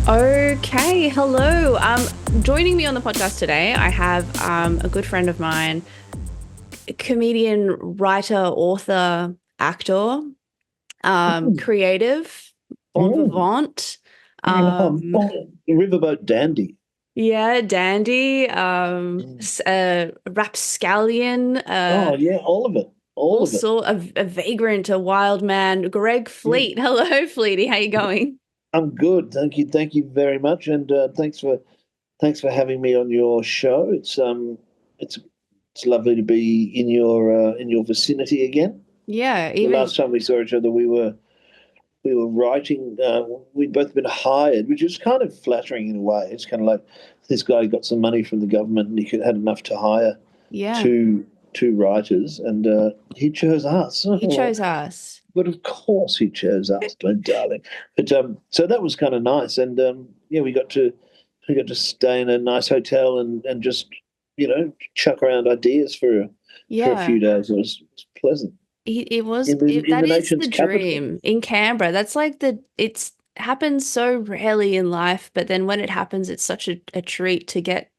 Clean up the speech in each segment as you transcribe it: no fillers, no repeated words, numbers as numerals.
Okay, hello. Joining me on the podcast today, I have a good friend of mine, comedian, writer, author, actor, creative, bon Mm. vivant, Oh, Riverboat Dandy. yeah, dandy, Mm. rapscallion, Oh, yeah, all of it. All all of it. sort of a vagrant, a wild man, Greg Mm. Fleet. Hello, Fleety. How you going? I'm good. Thank you. Thank you very much. And thanks for having me on your show. It's it's lovely to be in your vicinity again. Yeah, The even last time we saw each other, we were writing. We'd both been hired, which is kind of flattering in a way. It's kind of like this guy got some money from the government and had enough to hire yeah, two writers, and he chose us. he chose us. But of course, he chose us, my darling. But so that was kind of nice, and yeah, we got to stay in a nice hotel and just chuck around ideas for a Yeah. few days. It was pleasant in That the is the nation's capital. dream in Canberra. That's like it's happens so rarely in life, but then when it happens, it's such a treat to get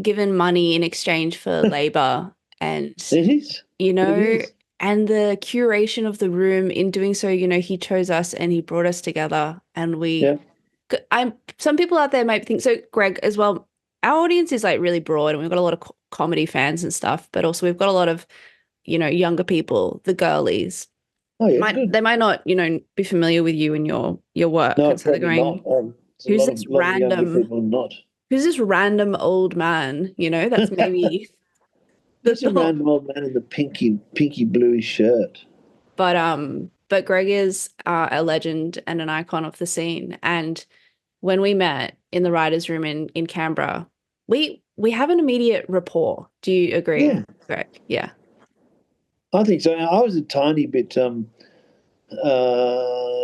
given money in exchange for labor and, It is. you It know, is. and the curation of the room in doing so, he chose us and he brought us together and Yeah. some people out there might think so, Greg, as well. Our audience is like really broad and we've got a lot of comedy fans and stuff, but also we've got a lot of younger people, the girlies. Oh yeah. They Good. might not, be familiar with you and your work. No, And so they're probably not. going, There's a who's lot this of younger random, people not. who's this random old man? That's maybe the Just a thought. random old man in the pinky bluey shirt. But Greg is a legend and an icon of the scene. And when we met in the writers' room in Canberra, we have an immediate rapport. Do you agree, Yeah, Greg? Yeah. I think so. I was a tiny bit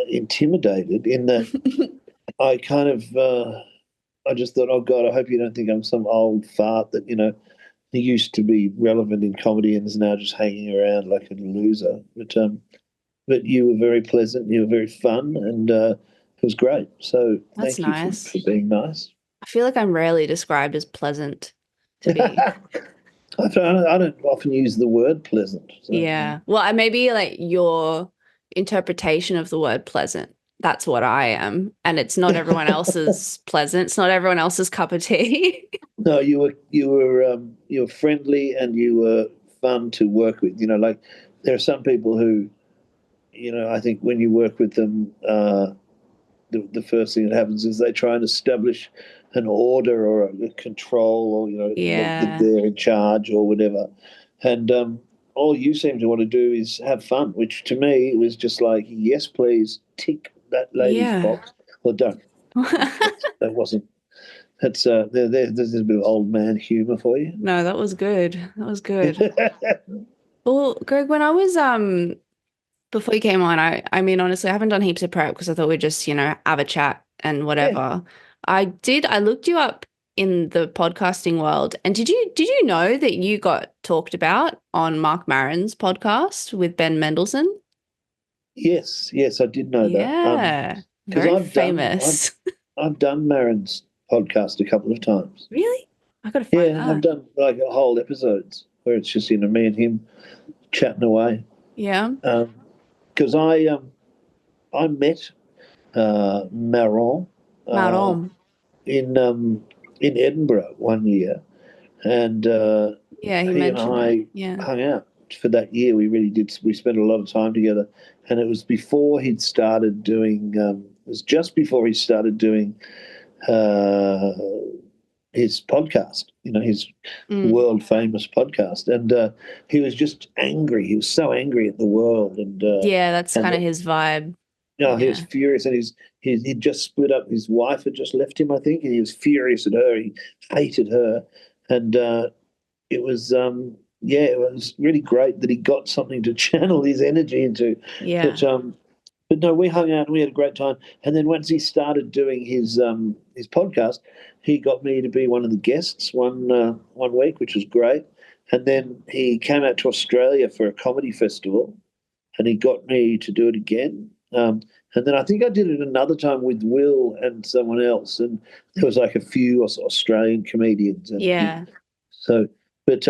intimidated in that I kind of I just thought, oh God, I hope you don't think I'm some old fart that he used to be relevant in comedy and is now just hanging around like a loser. But you were very pleasant, you were very fun, and it was great. So That's thank you for, nice. for being nice. I feel like I'm rarely described as pleasant to be. I don't often use the word pleasant. So Yeah. Well, maybe like your interpretation of the word pleasant. That's what I am. And it's not everyone else's pleasant. It's not everyone else's cup of tea. no, you were friendly and you were fun to work with. Like there are some people who, I think when you work with them, the first thing that happens is they try and establish an order or a control, or that Yeah. they're in charge or whatever. And all you seem to want to do is have fun, which to me was just like, yes, please tick that lady's Yeah. box, or don't. That wasn't. That's there's a bit of old man humor for you. No, that was good. That was good. Well, Greg, when I was before you came on, I mean honestly, I haven't done heaps of prep because I thought we'd just, have a chat and Yeah. whatever. I looked you up in the podcasting world, and did you know that you got talked about on Mark Maron's podcast with Ben Mendelsohn? Yes, I did know that. Yeah. Because Very I've done I've famous. I've done Marin's podcast a couple of times. Really? I gotta find Yeah, I've that. done like whole episodes where it's just me and him chatting away. Yeah. Because I met Maron uh, Maron. in in Edinburgh one year, and Yeah, he he and mentioned it. I Yeah. hung out for that year. We really did. We spent a lot of time together, and it was before he'd started doing. It was just before he started doing uh, his podcast. His Mm. world famous podcast, and he was just angry. He was so angry at the world, Yeah, that's and kind of his vibe. he was Yeah. furious, and he'd just split up. His wife had just left him, I think, and he was furious at her. He hated her, and it was yeah, it was really great that he got something to channel his energy into. Yeah. But but no, we hung out and we had a great time. And then once he started doing his podcast, he got me to be one of the guests one week, which was great. And then he came out to Australia for a comedy festival, and he got me to do it again. And then I think I did it another time with Will and someone else, and there was like a few Australian comedians, and Yeah. so, but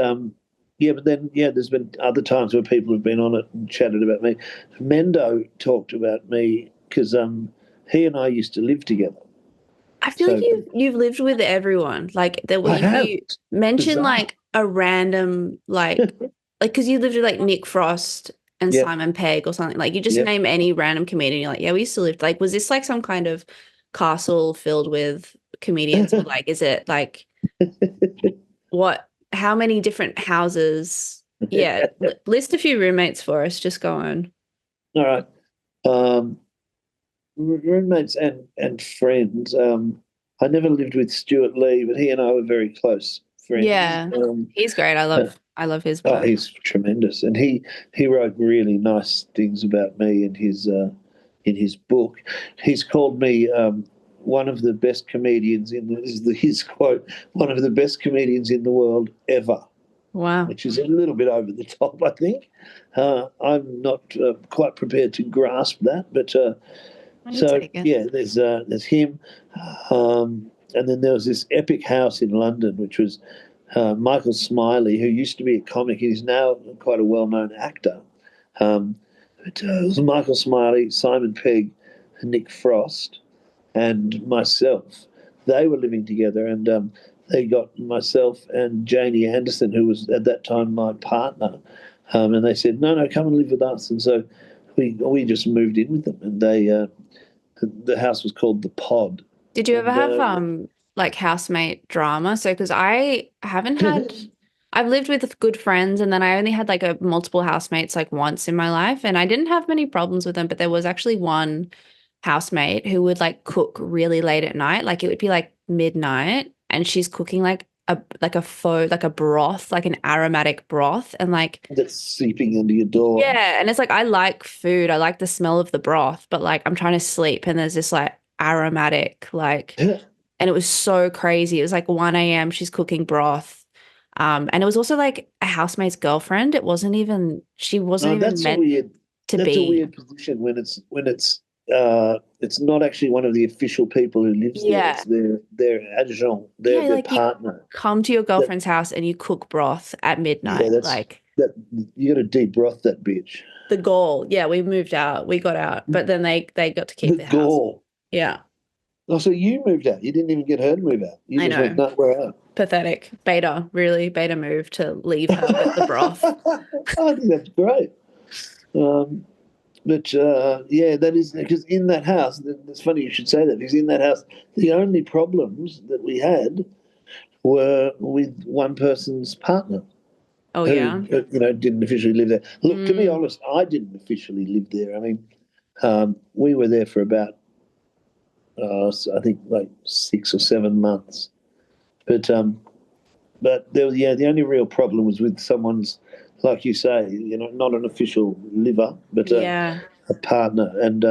yeah, but then yeah, there's been other times where people have been on it and chatted about me. Mendo talked about me because he and I used to live together. I feel like So you've lived with everyone. Like that I if have. you It's mention bizarre. like a random like because you lived with like Nick Frost and Yeah, Simon Pegg or something, like you just yeah. name any random comedian, you're like, yeah, we used to live. Like, was this like some kind of castle filled with comedians, or like is it like what how many different houses? Yeah, list a few roommates for us, just go on. All right. Um, roommates and friends. I never lived with Stuart Lee, but he and I were very close friends. Yeah. He's great. Uh, I love his oh, work. he's tremendous, and he wrote really nice things about me in his book. He's called me one of the best comedians in this is his quote, one of the best comedians in the world ever, Wow. which is a little bit over the top, I think. I'm not quite prepared to grasp that, but I so take it. yeah, there's him, and then there was this epic house in London, which was Michael Smiley, who used to be a comic. He's now quite a well-known actor. Um, but it was Michael Smiley, Simon Pegg, Nick Frost, and myself. They were living together, and they got myself and Janie Anderson, who was at that time my partner, and they said, "No, no, come and live with us." And so we just moved in with them, and the house was called the Pod, Did you ever and have like housemate drama? So because I haven't had I've lived with good friends and then I only had like a multiple housemates like once in my life and I didn't have many problems with them, but there was actually one housemate who would like cook really late at night. Like it would be like midnight and she's cooking like a faux like a broth, like an aromatic broth and like that's seeping into your door. yeah, and it's like I like food. I like the smell of the broth, but like I'm trying to sleep and there's this like aromatic like and it was so crazy. It was like 1 a.m. she's cooking broth. And it was also like a housemate's girlfriend. She wasn't No, even meant to that's a be. weird position when it's not actually one of the official people who lives there. Yeah. It's their adjunct, Yeah, their like you partner. come to your That girlfriend's house and you cook broth at yeah, midnight. that's Like that you got to debroth that bitch. the goal. Yeah, we moved out. We got out, but then they got to keep The the house. gall. Yeah, Oh, so you moved out. You didn't even get her to move out. You I just went, know. no, we're out. Pathetic. Beta, really beta move to leave her with the broth. I think that's great. Um, but yeah, that is because in that house, it's funny you should say that because in that house, the only problems that we had were with one person's partner Oh who, yeah. didn't officially live there. Look, to be Mm. honest, I didn't officially live there. I mean, we were there for about, I think, like 6 or 7 months. But there was, yeah, the only real problem was with someone's, like you say, not an official liver, but Yeah. a partner, and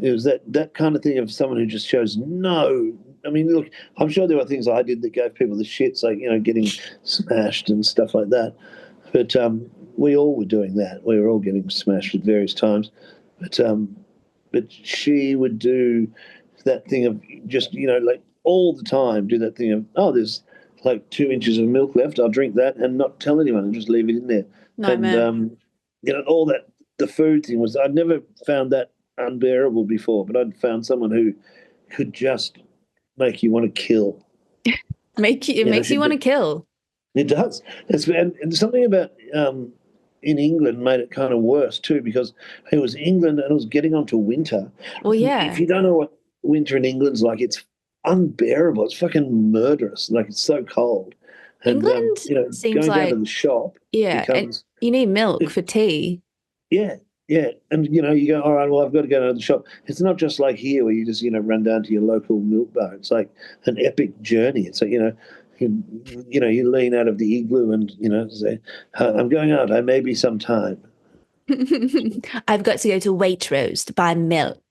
it was that kind of thing of someone who just shows no. I mean, look, I'm sure there were things I did that gave people the shits, like getting smashed and stuff like that. But we all were doing that. We were all getting smashed at various times. But she would do that thing of just like all the time do that thing of, oh, there's like 2 inches of milk left. I'll drink that and not tell anyone and just leave it in there. And Nightmare. all that the food thing was, I'd never found that unbearable before, but I'd found someone who could just make you want to kill. It makes you She'd want to be, kill. it does. And something about in England made it kind of worse too because it was England and it was getting onto winter. Well, And if yeah. you don't know what winter in England's like, it's unbearable. It's fucking murderous. Like it's so cold, and England seems going down to like the shop yeah, and becomes you need milk for tea. yeah. Yeah, and you go, all right. Well, I've got to go to the shop. It's not just like here where you just run down to your local milk bar. It's like an epic journey. It's like you lean out of the igloo and say, I'm going out. I may be some time. I've got to go to Waitrose to buy milk.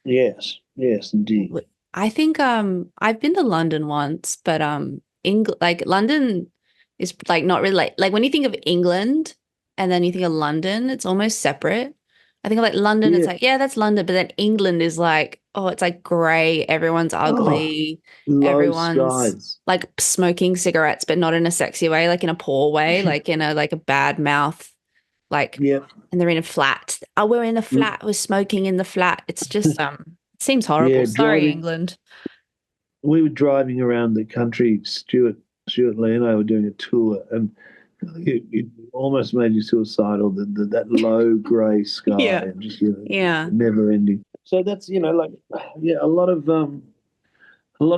Yes, yes, indeed. I think I've been to London once, but like London is like not really like when you think of England and then you think of London, it's almost separate. I think like London, it's Yeah. like, yeah, that's London. But then England is like, oh, it's like grey. Everyone's Oh, ugly. low Everyone's skies. like smoking cigarettes, but not in a sexy way, like in a poor way, like in a like a bad mouth, like, Yeah. and they're in a flat. Oh, we're in a flat. We're smoking in the flat. It's just it seems horrible. Yeah, Sorry, driving. England. We were driving around the country. Stuart Lee and I were doing a tour, and it almost made you suicidal. That low grey sky Yeah. and just Yeah. never ending. So that's like yeah, a lot of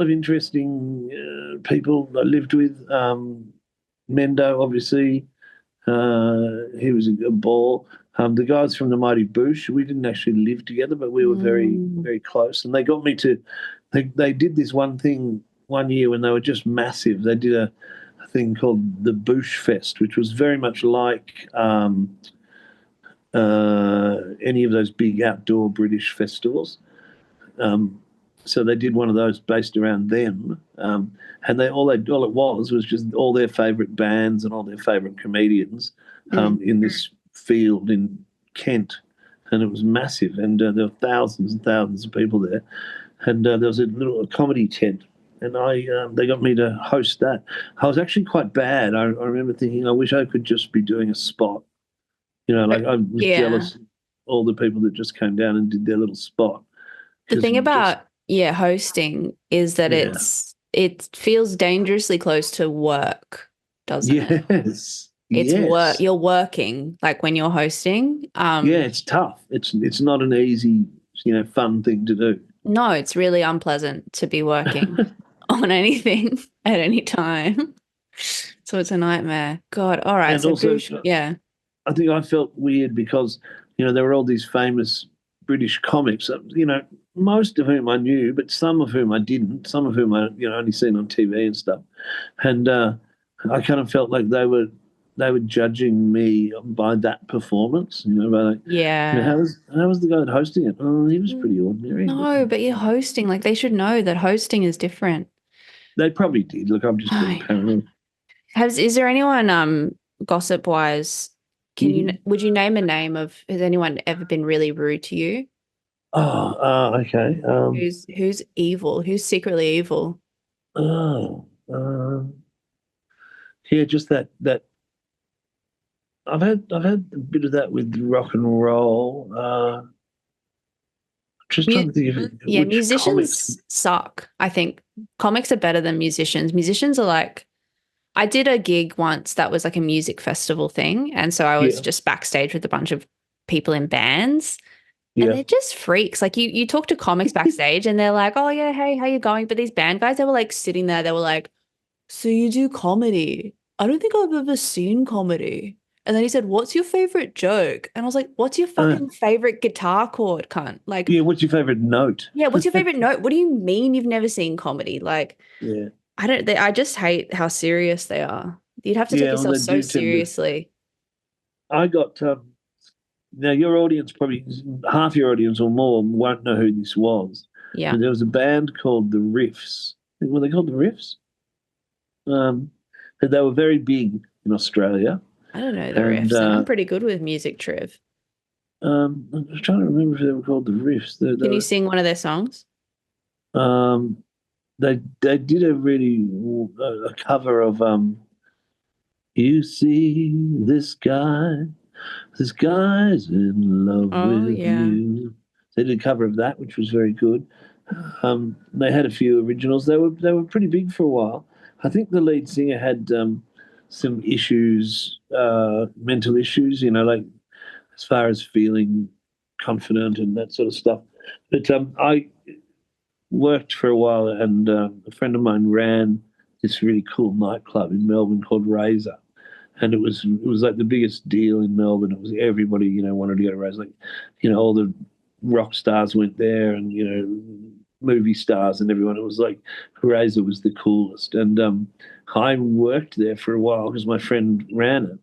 interesting people I lived with. Mendo, obviously, he was a ball. The guys from the Mighty Boosh, we didn't actually live together, but we were very, Mm. very close. And they got me to, they did this one thing one year when they were just massive. They did a thing called the Boosh Fest, which was very much like any of those big outdoor British festivals. Um, so they did one of those based around them, and all it was just all their favourite bands and all their favourite comedians Mm. in this field in Kent, and it was massive, and there were thousands and thousands of people there, and there was a little comedy tent. And they got me to host that. I was actually quite bad. I remember thinking, I wish I could just be doing a spot. Like I was Yeah. jealous of all the people that just came down and did their little spot The because thing just about, yeah, hosting is that yeah. it feels dangerously close to work, doesn't it? Yes. It's work. Yes. You're working like when you're hosting. Yeah, it's tough. It's not an easy, fun thing to do. No, it's really unpleasant to be working on anything at any time. So it's a nightmare. God. All right. And So also, Boosh, yeah. I think I felt weird because, there were all these famous British comics, most of whom I knew, but some of whom I didn't, some of whom I, only seen on TV and stuff. And I kind of felt like they were judging me by that performance, by like, Yeah. how was the guy hosting it? Oh, he was pretty ordinary. No, but you're hosting. Like they should know that hosting is different. They probably did. Look, I'm just being I know. paranoid. Is there anyone gossip wise, Mhm. would you name a name of, has anyone ever been really rude to you? Oh, okay. Who's evil? Who's secretly evil? Oh, yeah, just that. I've had a bit of that with rock and roll. Just Mu trying to think of yeah, which comics. musicians suck. I think comics are better than musicians. Musicians are like, I did a gig once that was like a music festival thing, and so I was Yeah, just backstage with a bunch of people in bands. And yeah. they're just freaks. Like you talk to comics backstage and they're like, oh yeah, hey, how you going? But these band guys, they were like sitting there, they were like, so you do comedy? I don't think I've ever seen comedy. And then he said, what's your favorite joke? And I was like, what's your Uh, fucking favorite guitar chord, cunt? Like, yeah. What's your favorite note? yeah, what's your favorite note? What do you mean you've never seen comedy? Like, Yeah, I just hate how serious they are. You'd have to take yeah. Well, yourself they so do tend to. seriously. I got now your audience probably half your audience or more won't know who this was, Yeah. but there was a band called the Riffs. Were they called the Riffs? Um, they were very big in Australia, I don't know the and riffs, and I'm pretty good with music, Triv. I was trying to remember if they were called the Riffs. Can you sing one of their songs? Um, they did a really a cover of "You See this guy's in love Oh with yeah. you." They did a cover of that, which was very good. They had a few originals. They were pretty big for a while. I think the lead singer had some issues, mental issues. Like as far as feeling confident and that sort of stuff. But I worked for a while, and a friend of mine ran this really cool nightclub in Melbourne called Razor, and it was like the biggest deal in Melbourne. It was everybody wanted to go to Razor, like all the rock stars went there, and movie stars and everyone. It was like Razor was the coolest, and I worked there for a while because my friend ran it,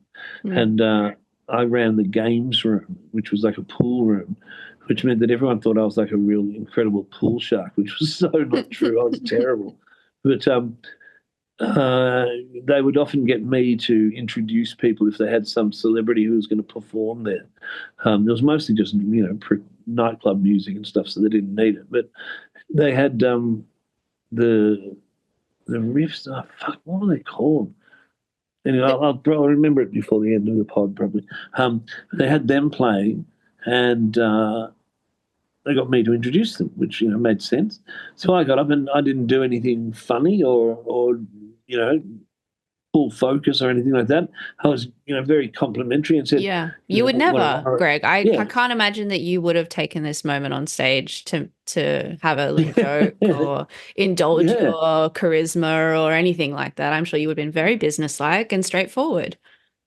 Mm. and I ran the games room, which was like a pool room, which meant that everyone thought I was like a real incredible pool shark, which was so not true. I was terrible. But Uh, they would often get me to introduce people if they had some celebrity who was going to perform there. It was mostly just nightclub music and stuff, so they didn't need it. But they had the the riffs. Oh, fuck, what were they called? Anyway, I'll remember it before the end of the pod, probably. They had them playing, and they got me to introduce them, which made sense. So I got up and I didn't do anything funny or you know full focus or anything like that. I was very complimentary and said, Yeah, you would what never, Greg. I yeah, can't imagine that you would have taken this moment on stage to have a little joke or indulge yeah, your charisma or anything like that. I'm sure you would have been very businesslike and straightforward.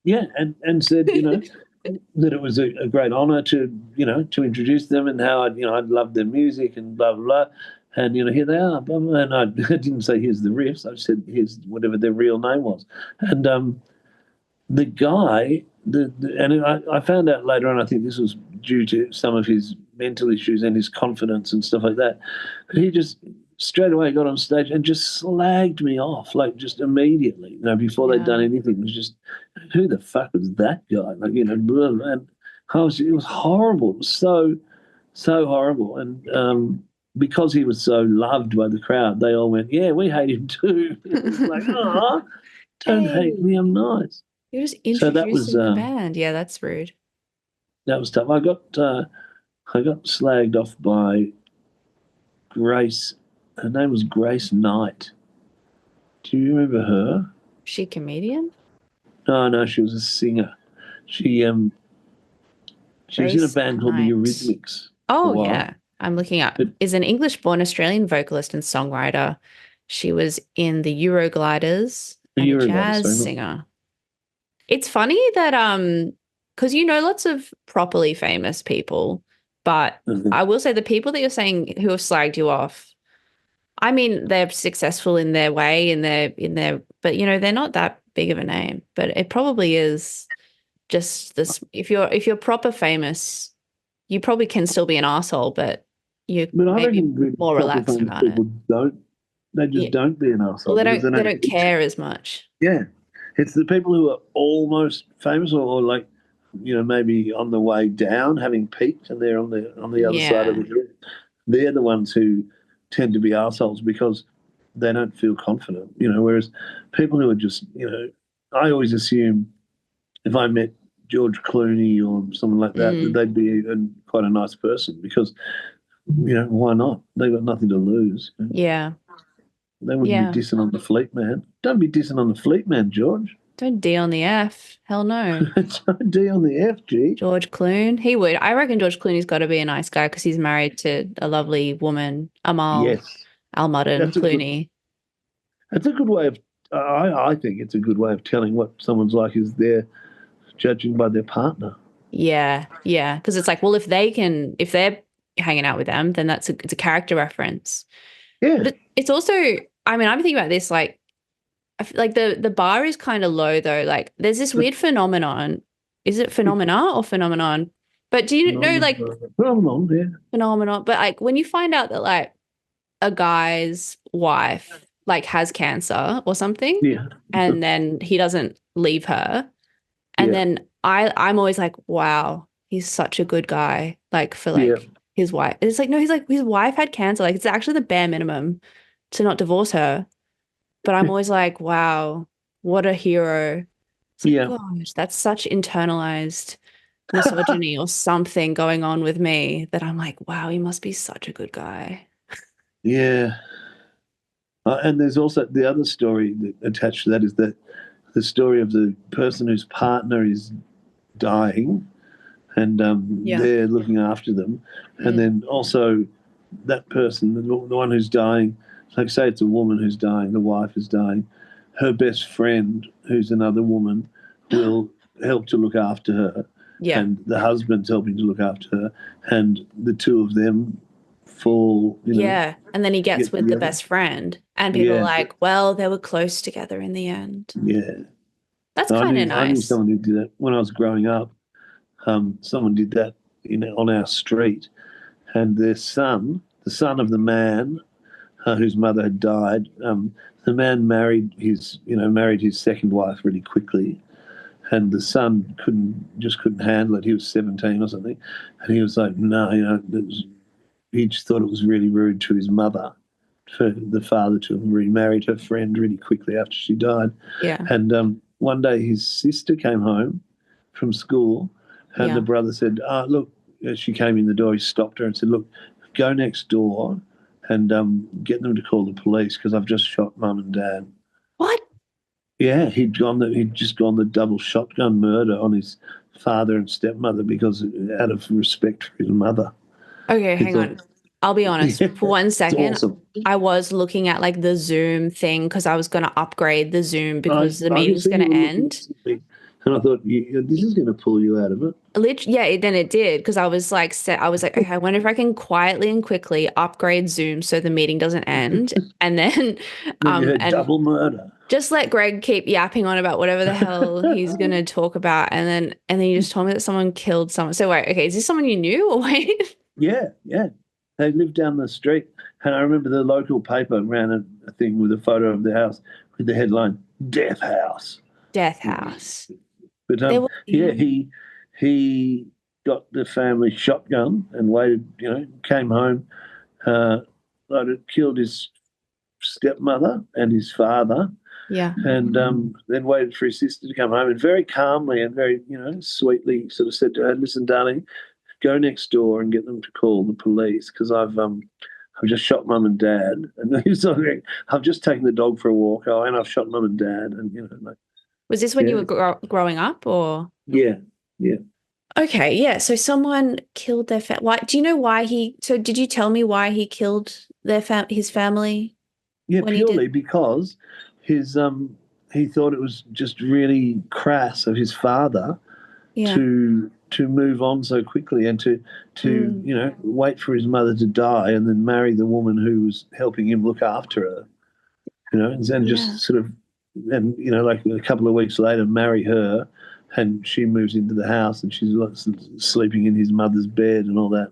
yeah, and said that it was a great honour to introduce them and how I'd loved their music and blah blah blah. And here they are, blah, blah, and I didn't say here's the riffs. I said here's whatever their real name was, and the guy, and I found out later on, I think this was due to some of his mental issues and his confidence and stuff like that. He just straight away got on stage and just slagged me off, like just immediately, before they'd done anything. It was just, who the fuck was that guy? Like, blah, blah. And it was horrible. It was so horrible. And because he was so loved by the crowd, they all went, yeah, we hate him too. It was like, oh, don't hate me, I'm nice. You're just So that was introducing the band. Yeah, that's rude. that was tough. I got slagged off by Grace. Her name was Grace Knight. Do you remember her? She comedian? No, she was a singer. She was in a band called the Eurythmics. Oh yeah, I'm looking up. Is an English-born Australian vocalist and songwriter. She was in the Eurogliders and a jazz singer. It's funny that because lots of properly famous people, but I will say the people that you're saying who have slagged you off, I mean, they're successful in their way, but they're not that big of a name. But it probably is just this. If you're proper famous, you probably can still be an asshole, but you may be more relaxed about it. They just don't be an asshole. Well, they don't care as much. Yeah. It's the people who are almost famous or like, maybe on the way down, having peaked, and they're on the other side of the hill. They're the ones who tend to be assholes because they don't feel confident, whereas people who are just, I always assume if I met George Clooney or someone like that, that they'd be quite a nice person because, why not? They've got nothing to lose. Yeah. They wouldn't be dissing on the Fleet Man. Don't be dissing on the Fleet Man, George. Don't D on the F. Hell no. Don't D on the F, G. George Clooney. He would. I reckon George Clooney's got to be a nice guy because he's married to a lovely woman, Amal Al-Muddin Clooney. That's a good way of, I think it's a good way of telling what someone's like is they're judging by their partner. Yeah. Because it's like, well, if they're hanging out with them, then it's a character reference. Yeah. But it's also, I mean, I'm thinking about this, like, I feel like the bar is kind of low though. Like there's this weird phenomenon. Is it phenomena or phenomenon? But do you know like phenomenon, yeah. Phenomenon. But like when you find out that like a guy's wife like has cancer or something, and then he doesn't leave her, and then I'm always like, wow, he's such a good guy. Like for like his wife. It's like, no, he's like his wife had cancer. Like it's actually the bare minimum to not divorce her. But I'm always like, wow, what a hero. Like, gosh, that's such internalized misogyny or something going on with me that I'm like, wow, he must be such a good guy. Yeah. And there's also the other story that attached to that is that the story of the person whose partner is dying and they're looking after them. And then also that person, the one who's dying, like say it's a woman who's dying, the wife is dying, her best friend, who's another woman, will help to look after her. Yeah. And the husband's helping to look after her. And the two of them fall, Yeah. And then he gets with the best friend. And people are like, well, they were close together in the end. Yeah. That's kind of nice. I knew someone who did that when I was growing up. Someone did that on our street. And their son, the son of the man whose mother had died, the man married his second wife really quickly, and the son couldn't handle it. He was 17 or something, and he was like, no, he just thought it was really rude to his mother for the father to have remarried her friend really quickly after she died. Yeah. And one day his sister came home from school, and the Yeah. brother said, look, as she came in the door, he stopped her and said, look, go next door and get them to call the police because I've just shot mum and dad. What? Yeah, he'd just gone the double shotgun murder on his father and stepmother because out of respect for his mother. Okay, He hang thought, on. I'll be honest. yeah, For one it's second, awesome. I was looking at like the Zoom thing because I was going to upgrade the Zoom because the I can meeting's see going you to were looking at end. something, and I thought, this is going to pull you out of it. Yeah, then it did because I was like, okay, I wonder if I can quietly and quickly upgrade Zoom so the meeting doesn't end, and then, Then you heard and double murder. just let Greg keep yapping on about whatever the hell he's gonna talk about, and then you just told me that someone killed someone. So wait, okay, is this someone you knew or wait? Yeah, yeah. They lived down the street, and I remember the local paper ran a thing with a photo of the house with the headline "Death House." Death House. But There was, yeah, he got the family shotgun and waited. Came home, killed his stepmother and his father, yeah. and then waited for his sister to come home and very calmly and very sweetly sort of said to her, "Listen, darling, go next door and get them to call the police because I've just shot mum and dad." And he's like, "I've just taken the dog for a walk. Oh, and I've shot mum and dad." And Was this when you yeah, were growing up or? yeah, yeah. Okay, yeah. So someone killed their Why? Do you know why So did you tell me why he killed his family Yeah, when he did? purely because his he thought it was just really crass of his father Yeah. to move on so quickly and to wait for his mother to die and then marry the woman who was helping him look after her. And Yeah. just sort of, and like a couple of weeks later, marry her, and she moves into the house and she's like sleeping in his mother's bed and all that.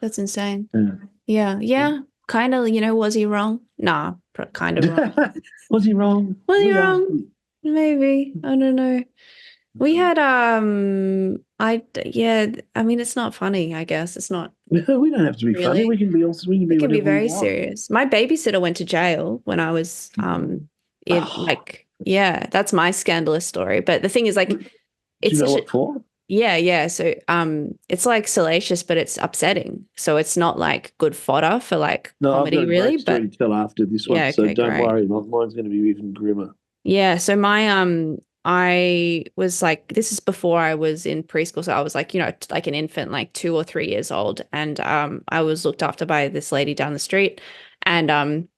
That's insane. Yeah. Yeah. Yeah. Kind of, was he wrong? Nah, kind of wrong. Was he wrong? Was he We asked wrong? Maybe. I don't know. We had yeah, I mean it's not funny, I guess. It's not him. We don't have to be funny. really. We can be also. We can be It can be whatever we very want. serious. My babysitter went to jail when I was in Oh, yeah, that's my scandalous story. But the thing is like do you it's know such a what for? yeah. So it's like salacious, but it's upsetting. So it's not like good fodder for like No, I've got comedy a really, great story but to tell after this one, yeah, so okay, don't great. worry. Mine's going to be even grimmer. Yeah, so my I was like this is before I was in preschool, so I was like, like an infant, like 2 or 3 years old, and I was looked after by this lady down the street, and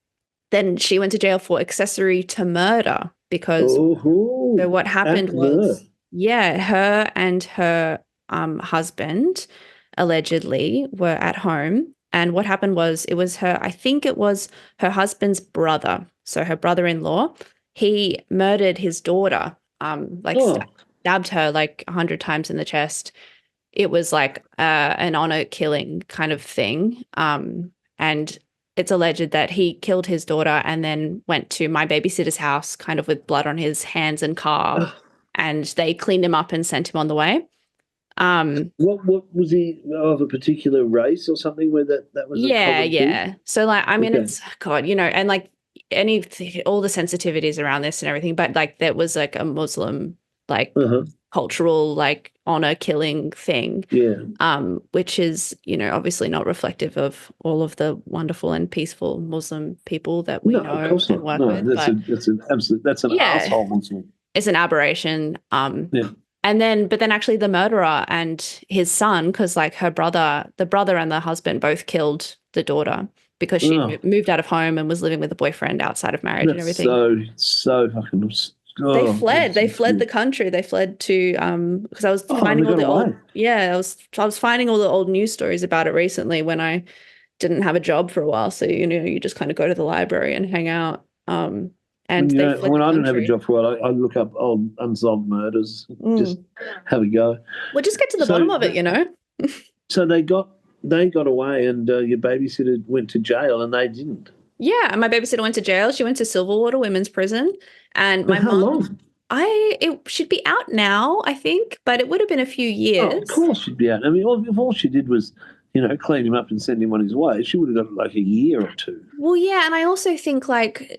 then she went to jail for accessory to murder because so Oh, what at happened her. was, yeah, her and her husband allegedly were at home. And what happened was I think it was her husband's brother. So her brother-in-law, he murdered his daughter, like Oh, stabbed her like 100 times in the chest. It was like an honor killing kind of thing. And it's alleged that he killed his daughter and then went to my babysitter's house, kind of with blood on his hands and car, oh. and they cleaned him up and sent him on the way. What was he of a particular race or something where that was a Yeah, common thing? yeah. So like, I mean, Okay. it's God, and like all the sensitivities around this and everything, but like that was like a Muslim like Uh-huh. cultural like honor killing thing, Yeah. which is obviously not reflective of all of the wonderful and peaceful Muslim people that we No, of know course and not. work No, with, but that's an yeah, asshole Muslim. it's an aberration. Yeah. But then actually the murderer and his son, because like the brother and the husband both killed the daughter because she Oh, moved out of home and was living with a boyfriend outside of marriage and that's everything. so fucking. They Oh, fled. that's They fled the just, country. They fled to because I was oh, they finding all got the old away. yeah, I was finding all the old news stories about it recently when I didn't have a job for a while. So you just kind of go to the library and hang out. And they fled When the I don't have a country. job for a while, I look up old unsolved murders, just Mm. have a go. Well, just get to the So, bottom of it. so they got away, and your babysitter went to jail, and they didn't. Yeah, and my babysitter went to jail. She went to Silverwater Women's Prison, and For my how mum, long? it should be out now, I think, but it would have been a few Oh, of years. course she'd be out. I mean, if all she did was, clean him up and send him on his way, she would have got like a year or two. Well, yeah, and I also think like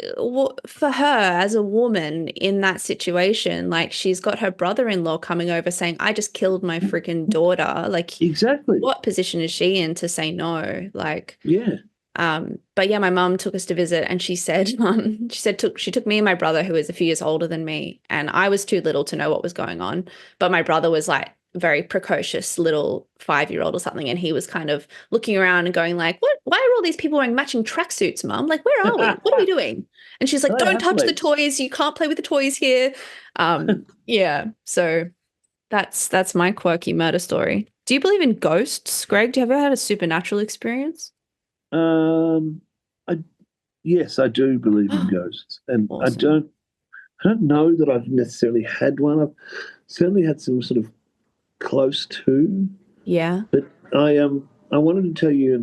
for her as a woman in that situation, like she's got her brother-in-law coming over saying, "I just killed my freaking daughter." Like, Exactly. what position is she in to say no? Like, Yeah. but yeah, my mum took us to visit and she said, she took me and my brother, who is a few years older than me, and I was too little to know what was going on. But my brother was like very precocious little 5-year-old or something, and he was kind of looking around and going like, "What? Why are all these people wearing matching tracksuits, Mum? Like, where are we? What are we doing?" And she's like, Hey, "Don't touch the athletes. toys. You can't play with the toys here." Yeah. So that's my quirky murder story. Do you believe in ghosts, Greg? Do you ever had a supernatural experience? Um, I yes, I do believe in ghosts, and Awesome. I don't know that I've necessarily had one. I've certainly had some sort of close to, Yeah. but I wanted to tell you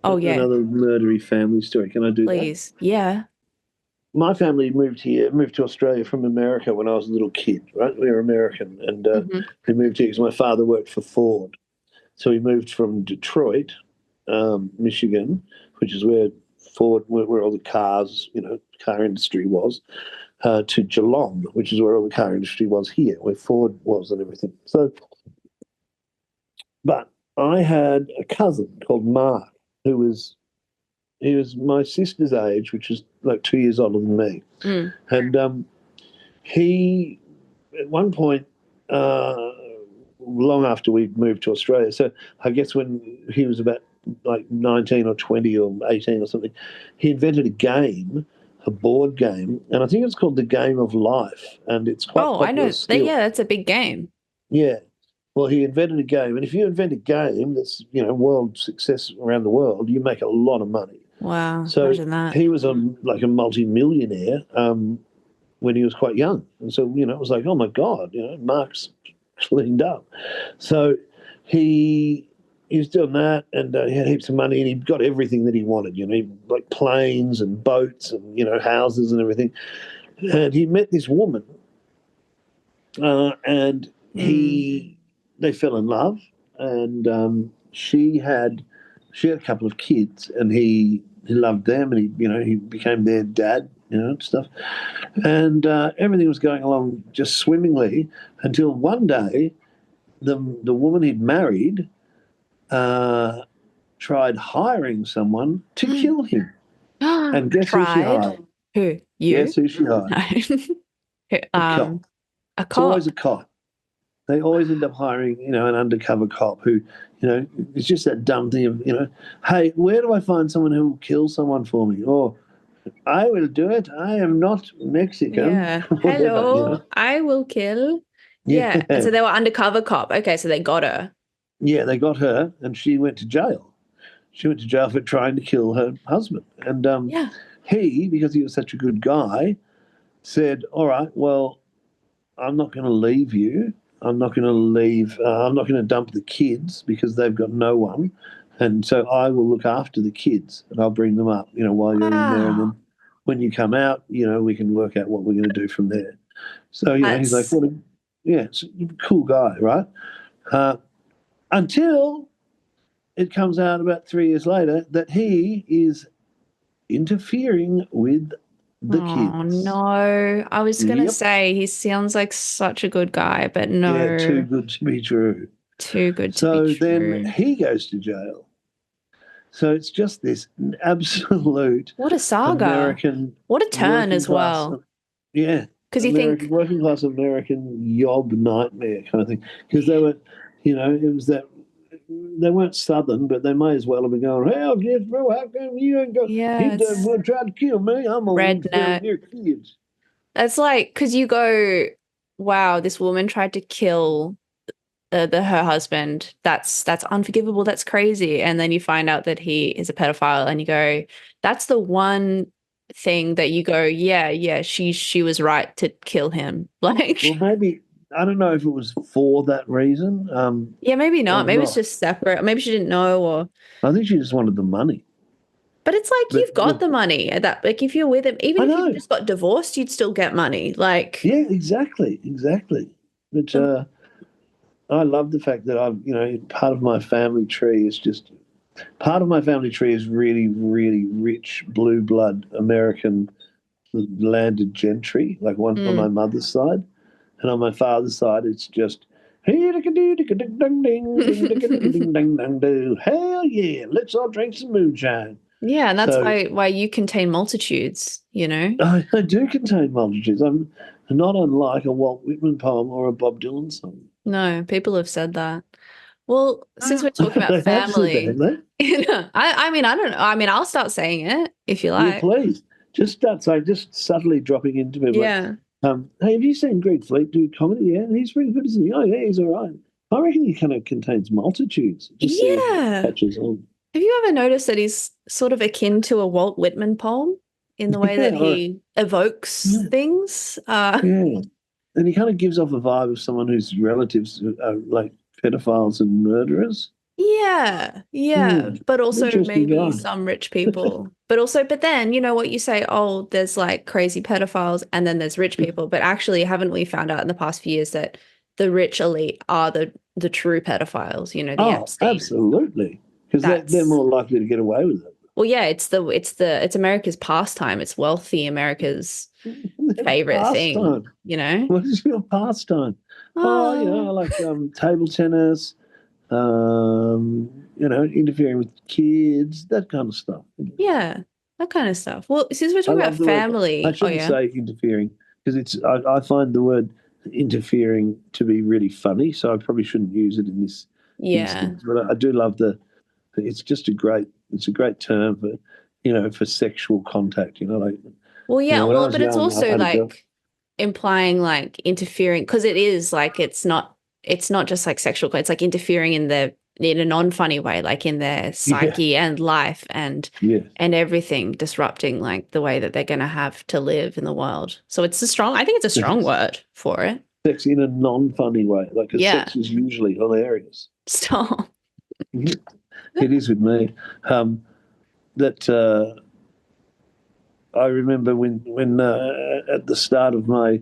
Oh, yeah. another murdery family story. Can I do that? Please. Yeah. My family moved to Australia from America when I was a little kid. Right, we were American, and Hmm. we moved here because my father worked for Ford. So we moved from Detroit, Michigan, which is where where all the cars, car industry was, to Geelong, which is where all the car industry was here, where Ford was and everything. So, but I had a cousin called Mark, who was he was my sister's age, which is like 2 years older than me, Mm. and he at one point. Long after we moved to Australia. So I guess when he was about like 19 or 20 or 18 or something, he invented a game, a board game, and I think it's called the Game of Life, and it's quite Oh, I popular know that. still. Yeah, that's a big game. Yeah. Well, he invented a game, and if you invent a game that's world success around the world, you make a lot of money. Wow. So Imagine that. he was like a multi-millionaire when he was quite young, and so it was like, oh my god, Mark's cleaned up. So he he was doing that, and he had heaps of money, and he got everything that he wanted. Like planes and boats and houses and everything. And he met this woman, and Mm. they fell in love, and she had a couple of kids, and he loved them, and he became their dad, and stuff, and everything was going along just swimmingly until one day the woman he'd married uh, tried hiring someone to kill him. And guess who she Tried. hired? Who? You? Guess who she hired? No. A cop. A It's always a cop. cop. They always end up hiring, an undercover cop who, it's just that dumb thing of, hey, where do I find someone who will kill someone for me? Or I will do it. I am not Mexican. Yeah. Whatever. Hello, I will kill. Yeah. And Yeah. so they were undercover cop. Okay, so they got her. Yeah, they got her, and she went to jail. She went to jail for trying to kill her husband. And Yeah. he, because he was such a good guy, said, all right, well, I'm not going to leave you. I'm not going to leave. I'm not going to dump the kids because they've got no one. And so I will look after the kids and I'll bring them up, while you're in there. And Wow. then when you come out, we can work out what we're going to do from there. So, he's like, That's yeah, it's a cool guy, right? Uh, until it comes out about 3 years later that he is interfering with the Oh kids. no. I was gonna Yep. say he sounds like such a good guy, but Yeah, too no, good to be true. too good to be So then true. he goes to jail. So it's just this absolute What a saga. American What a turn working as class, well. yeah, Because you American think, working class American yob nightmare kind of thing. Because they were, it was that they weren't southern, but they may as well have been going, hell, yes, bro, how come you ain't got, yeah, he done it's well, tried to kill me, I'm gonna interfere with redneck. your kids. That's like, because you go, wow, this woman tried to kill her husband. That's unforgivable. That's crazy. And then you find out that he is a pedophile, and you go, that's the one thing that you go, yeah, yeah, she was right to kill him. Well, Like, maybe, I don't know if it was for that reason, yeah, maybe not. or Maybe it's not. just separate. Maybe she didn't know, or I think she just wanted the money. But it's like But you've got the money at that. Like if you're with him, even I if you know. just got divorced, you'd still get money. Like, Yeah, exactly. But the, I love the fact that I've, part of my family tree is really, really rich blue blood American landed gentry, like one on my mm. mother's side, and on my father's side, it's just hell yeah, let's all drink some moonshine. Yeah, and that's So why you contain multitudes, you know? I do contain multitudes. I'm not unlike a Walt Whitman poem or a Bob Dylan song. No, people have said that. Well, since we're talking about They have said that, family, haven't they? I mean, I don't know. I mean, I'll start saying it if you Yeah, like. please. Just start saying, just subtly dropping into people like, Yeah. hey, have you seen Greg Fleet do comedy? Yeah, he's pretty good, isn't he? Oh, yeah, he's all right. I reckon he kind of contains multitudes. Just see if it Yeah. catches on. Have you ever noticed that he's sort of akin to a Walt Whitman poem in the way that Yeah, he evokes yeah, things? yeah. And he kind of gives off a vibe of someone whose relatives are like pedophiles and murderers. Yeah, Yeah, yeah, but also interesting maybe guy. some rich people. But also, but then, you know what you say, oh, there's like crazy pedophiles and then there's rich people. But actually, haven't we found out in the past few years that the rich elite are the true pedophiles, you know, the Oh, Epstein. absolutely. Because they're That's more likely to get away with it. well, yeah, it's America's pastime. It's wealthy America's favorite thing, Pastime. you know? What is your pastime? Oh, I Oh, like table tennis, interfering with kids, that kind of stuff. yeah, that kind of stuff. Well, since we're I talking about love the word. I family, oh shouldn't yeah. say interfering because I find the word interfering to be really funny, so I probably shouldn't use it in this Yeah. instance. But I do love it's just it's a great term for, for sexual contact. Well, yeah, When I well, was but it's young, I also had a girl. like implying like interfering because it is like it's not just like sexual, it's like interfering in a non-funny way, like in their Yeah, psyche and life yeah. and everything, disrupting like the way that they're going to have to live in the world. So I think it's a strong word for it. Sex in a non-funny way, like because Yeah. sex is usually hilarious. Stop. It is with me. That I remember when at the start of my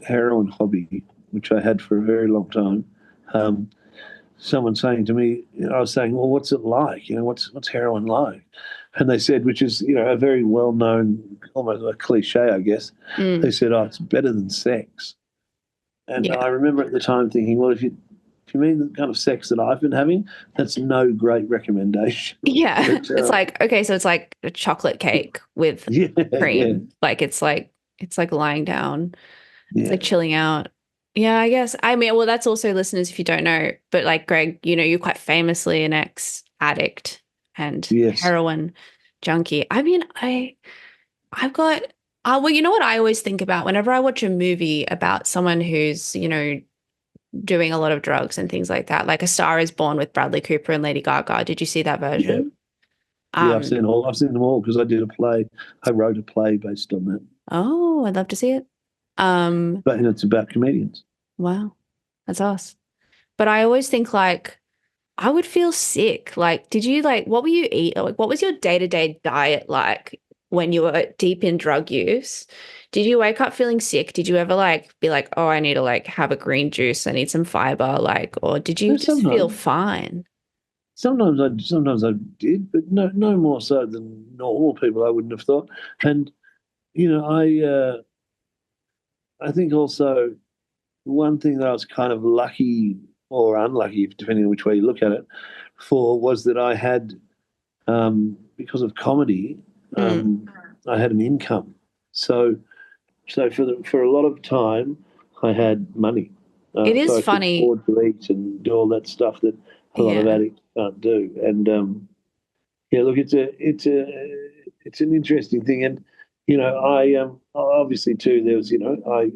heroin hobby, which I had for a very long time, um, someone saying to me, I was saying, "Well, what's it like? What's heroin like?" And they said, which is a very well-known, almost a cliche, I guess. They Mm, said, "Oh, it's better than sex." And yeah. I remember at the time thinking, well, if you mean the kind of sex that I've been having, that's no great recommendation. Yeah. But It's like, okay, so it's like a chocolate cake with yeah, yeah, cream. Like it's like lying down. It's yeah, like chilling out. Yeah, I guess. I mean, well, that's also listeners if you don't know, but like Greg, you know, you're quite famously an ex-addict and yes, heroin junkie. I mean, I've got well, you know what I always think about whenever I watch a movie about someone who's, you know, doing a lot of drugs and things like that. Like A Star is Born with Bradley Cooper and Lady Gaga. Did you see that yeah, version? yeah. Um, I've seen them all because I did a play. I wrote a play based on that, oh, I'd love to see it. Um, but it's about comedians. wow. That's us. But I always think like I would feel sick. Like, did you like what were you eat? Like, what was your day-to-day diet like when you were deep in drug use? Did you wake up feeling sick? Did you ever like be like, oh, I need to like have a green juice, I need some fiber, like, or did you No, just feel sometimes, fine? sometimes I did, but no more so than normal people. I wouldn't have thought. And you know, I think also one thing that I was kind of lucky or unlucky, depending on which way you look at it, for was that I had, because of comedy, Mm. I had an income. So, for a lot of time, I had money, It so is I could funny. afford to eat and do all that stuff that a lot of Yeah. addicts can't do. And yeah, look, it's an interesting thing, and I obviously too there was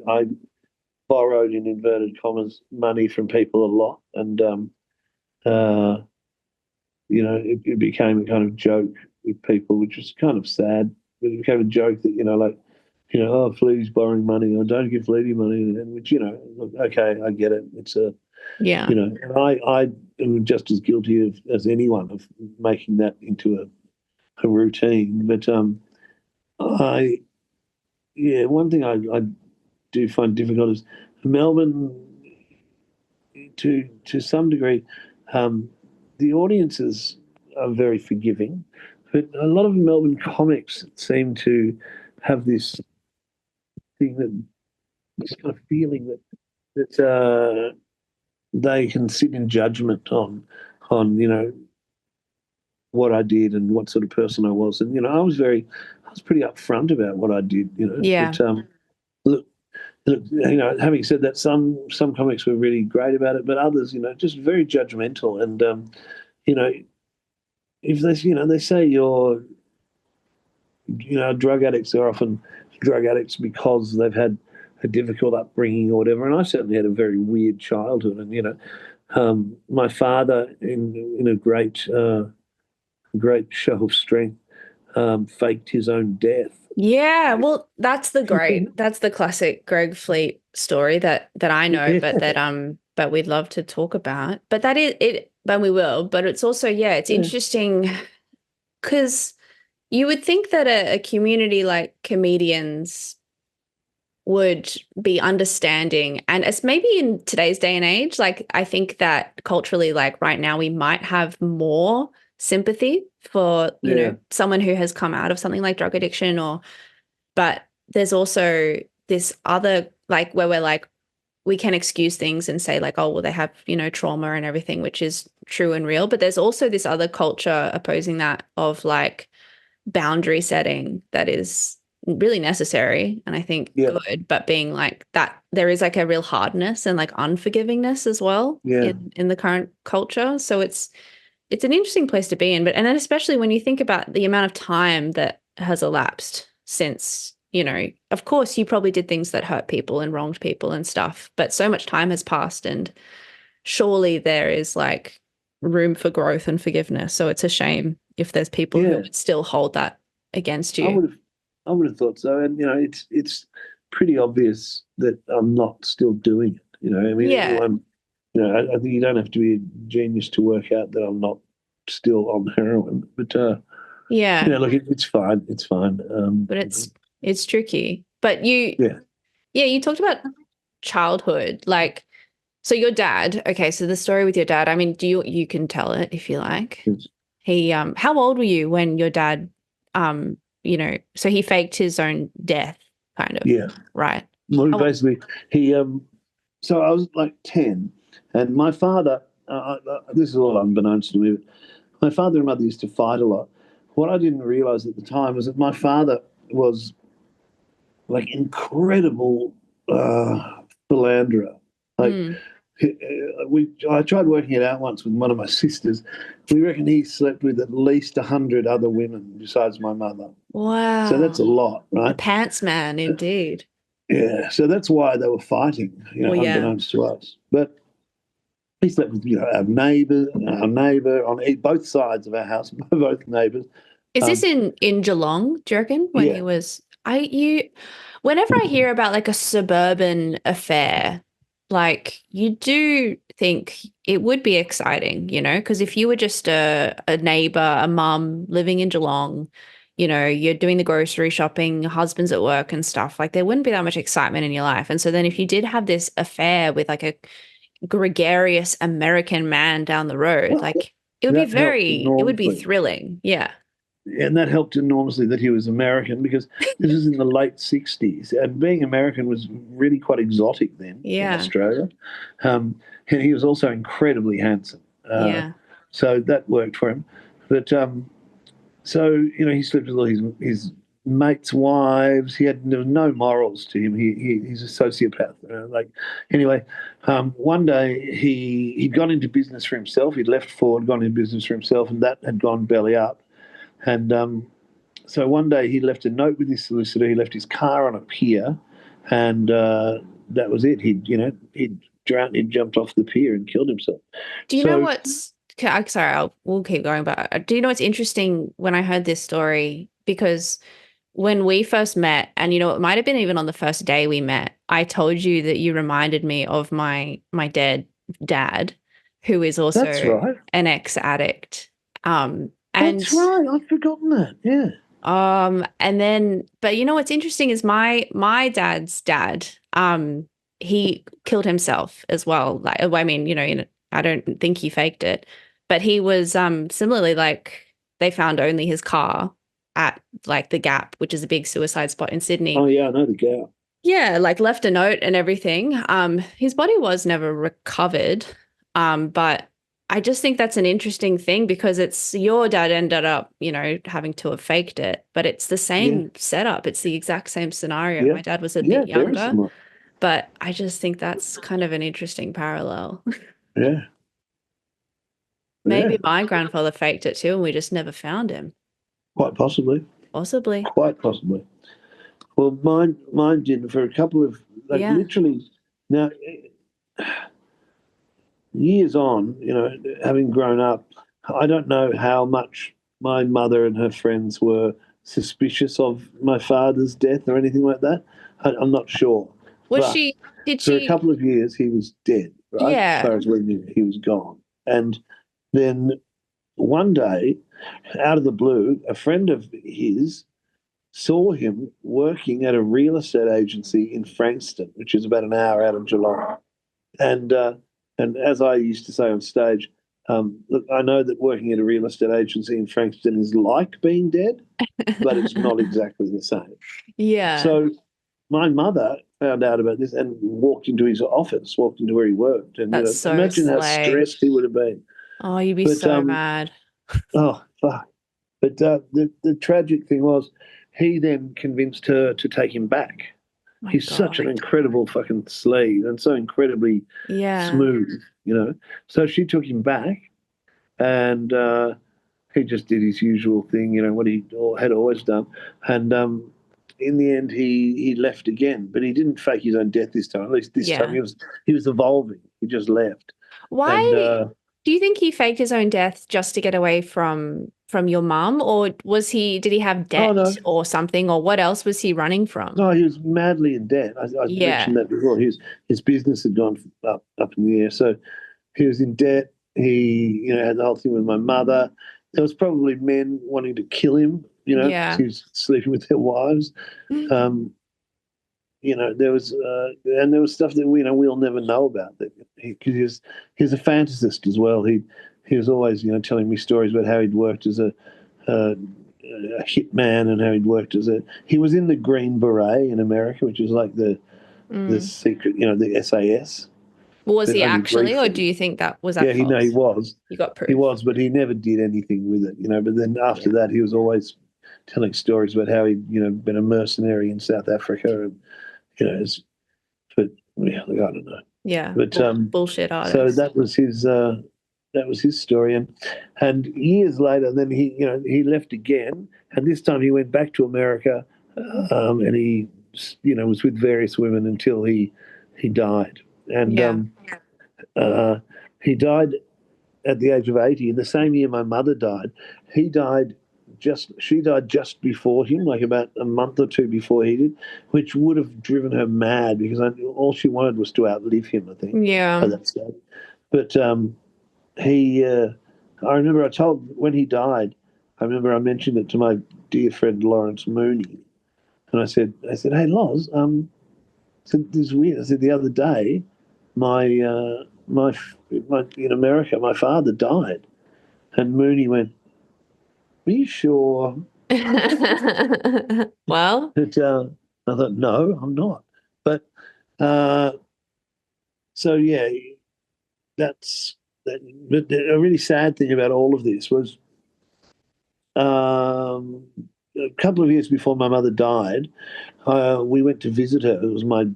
I borrowed in inverted commas money from people a lot, and uh, it became a kind of joke with people, which was kind of sad. But it became a joke that like oh, Fleety's borrowing money, or don't give Fleety money, and which look, okay, I get it. It's a Yeah. and I am just as guilty as anyone of making that into a routine. But I yeah, one thing I do find difficult is Melbourne to some degree. The audiences are very forgiving, but a lot of Melbourne comics seem to have this thing that this kind of feeling that they can sit in judgment on what I did and what sort of person I was, and I was pretty upfront about what I did, Yeah. but look, look, having said that, some comics were really great about it, but others, just very judgmental, and you know, if they say drug addicts are often drug addicts because they've had a difficult upbringing or whatever. And I certainly had a very weird childhood. And my father, in a great show of strength, faked his own death. Yeah, well, that's the classic Greg Fleet story that I know, but Yeah, but we'd love to talk about. But that is it, but we will. But it's also, yeah, it's yeah, interesting because you would think that a community like comedians would be understanding, and it's maybe in today's day and age, like I think that culturally, like right now, we might have more sympathy for, yeah, someone who has come out of something like drug addiction, or but there's also this other, like, where we're like, we can excuse things and say like, oh, well, they have, trauma and everything, which is true and real. But there's also this other culture opposing that of like boundary setting that is really necessary and I think yeah, good, but being like that, there is like a real hardness and like unforgivingness as well yeah, in the current culture. So it's an interesting place to be in, but and then especially when you think about the amount of time that has elapsed since, of course you probably did things that hurt people and wronged people and stuff, but so much time has passed and surely there is like room for growth and forgiveness. So it's a shame if there's people who yeah. would still hold that against I you. would have, I would have thought so. And it's pretty obvious that I'm not still doing it. I mean, Yeah. anyone, I think you don't have to be a genius to work out that I'm not still on heroin. But Yeah. look, it's fine. It's fine. But it's tricky. But you Yeah. yeah, you talked about childhood. Like, so your dad, okay, so the story with your dad, I mean, you can tell it if you like. He how old were you when your dad so he faked his own death, kind of, Yeah. right? Well, How, basically, he. So I was like 10, and my father. This is all unbeknownst to me. But my father and mother used to fight a lot. What I didn't realize at the time was that my father was like incredible philanderer. Like mm, I tried working it out once with one of my sisters. We reckon he slept with at least 100 other women besides my mother. So that's a wow. lot, A right? pants man indeed. Yeah. So that's why they were fighting, Well, yeah. unbeknownst to us. But he slept with, our neighbour on both sides of our house, both neighbours. Is this Um, in Geelong, do you reckon? When he yeah, was whenever I hear about like a suburban affair, like you do think it would be exciting, because if you were just a neighbor, a mum living in Geelong, you're doing the grocery shopping, your husband's at work and stuff, like there wouldn't be that much excitement in your life. And so then if you did have this affair with like a gregarious American man down the road, well, like that helped it would be enormously. thrilling. Yeah. And that helped enormously that he was American because this was in the late 60s. And being American was really quite exotic then in Yeah. Australia. And he was also incredibly handsome. Yeah. So that worked for him. But so, he slept with all his mates' wives. There was no morals to him. He's a sociopath. Anyway, one day he'd gone into business for himself. He'd left Ford, gone into business for himself, and that had gone belly up. And so one day he left a note with his solicitor. He left his car on a pier, and that was it. He'd drowned. He'd jumped off the pier and killed himself. Do you know So what's sorry, we'll keep going, but do you know what's interesting when I heard this story? Because when we first met, and it might have been even on the first day we met, I told you that you reminded me of my dead dad, who is that's also right. an ex-addict. And That's right. I've forgotten that. Yeah. and then, but you know what's interesting is my dad's dad, he killed himself as well. Like, I mean, I don't think he faked it, but he was similarly, like, they found only his car at like the Gap, which is a big suicide spot in Sydney. Oh yeah, I know the gal. Yeah, like left a note and everything. His body was never recovered. But I just think that's an interesting thing because it's your dad ended up, having to have faked it, but it's the Yeah. same setup. It's the exact same scenario. Yeah. My dad was a Yeah. bit Very younger, similar. but I just think that's kind of an interesting parallel. Yeah. Maybe Yeah. my grandfather faked it too, and we just never found him. Quite possibly. Possibly. Quite possibly. Well, mine did for a couple of like Yeah. literally now years on. Having grown up, I don't know how much my mother and her friends were suspicious of my father's death or anything like that. I'm not sure, Was but she, did for a she, couple of years he was dead. Right, as yeah. far as we knew, he was gone. And then one day, out of the blue, a friend of his saw him working at a real estate agency in Frankston, which is about an hour out of Geelong. And and as I used to say on stage, look, I know that working at a real estate agency in Frankston is like being dead, but it's not exactly the same. Yeah. So my mother found out about this and walked into his office, walked into where he worked, and That's so imagine how slay. stressed he would have been. Oh, you'd be But so mad. oh fuck. But the tragic thing was, he then convinced her to take him back. My He's such an God. incredible fucking sleaze and so incredibly Yeah. smooth. So she took him back, and he just did his usual thing, what he had always done. And in the end, he left again, but he didn't fake his own death this time. At least this time Yeah. he was evolving. He just left, and Why do you think he faked his own death just to get away from your mum, or did he have oh no, debt or something, or what else was he running from? no, he was madly in debt. I Yeah. mentioned that before. His business had gone up in the air, so he was in debt. He, had the whole thing with my mother. There was probably men wanting to kill him, because Yeah. he was sleeping with their wives. Um, there was and there was stuff that we'll never know about that because he's a fantasist as well. He was always telling me stories about how he'd worked as a hitman and how he'd worked he was in the Green Beret in America, which is like the Mm. secret, the SAS. Was But he only actually, or briefly. do you think Yeah, that he false? was. You got He proof. was, but he never did anything with it. But then after Yeah. that, he was always telling stories about how he'd been a mercenary in South Africa, and you know, it's, but yeah, like, I don't know. Yeah. But Bullshit so artist. that was his story, and years later, then he left again, and this time he went back to America, and he was with various women until he died, and Yeah. uh, he died at the age of 80. In the same year my mother died, he died she died just before him, like about a month or two before he did, which would have driven her mad because all she wanted was to outlive him, I think, Yeah. at that stage. But he, I remember when he died, I remember I mentioned it to my dear friend Lawrence Mooney, and I said, hey, Loz, I said, this is weird. I said, the other day, my in America, my father died. And Mooney went, are you sure? Well, That, I thought, no, I'm not. But uh, so, yeah, that's that. But a really sad thing about all of this was um, a couple of years before my mother died, we went to visit her. It was my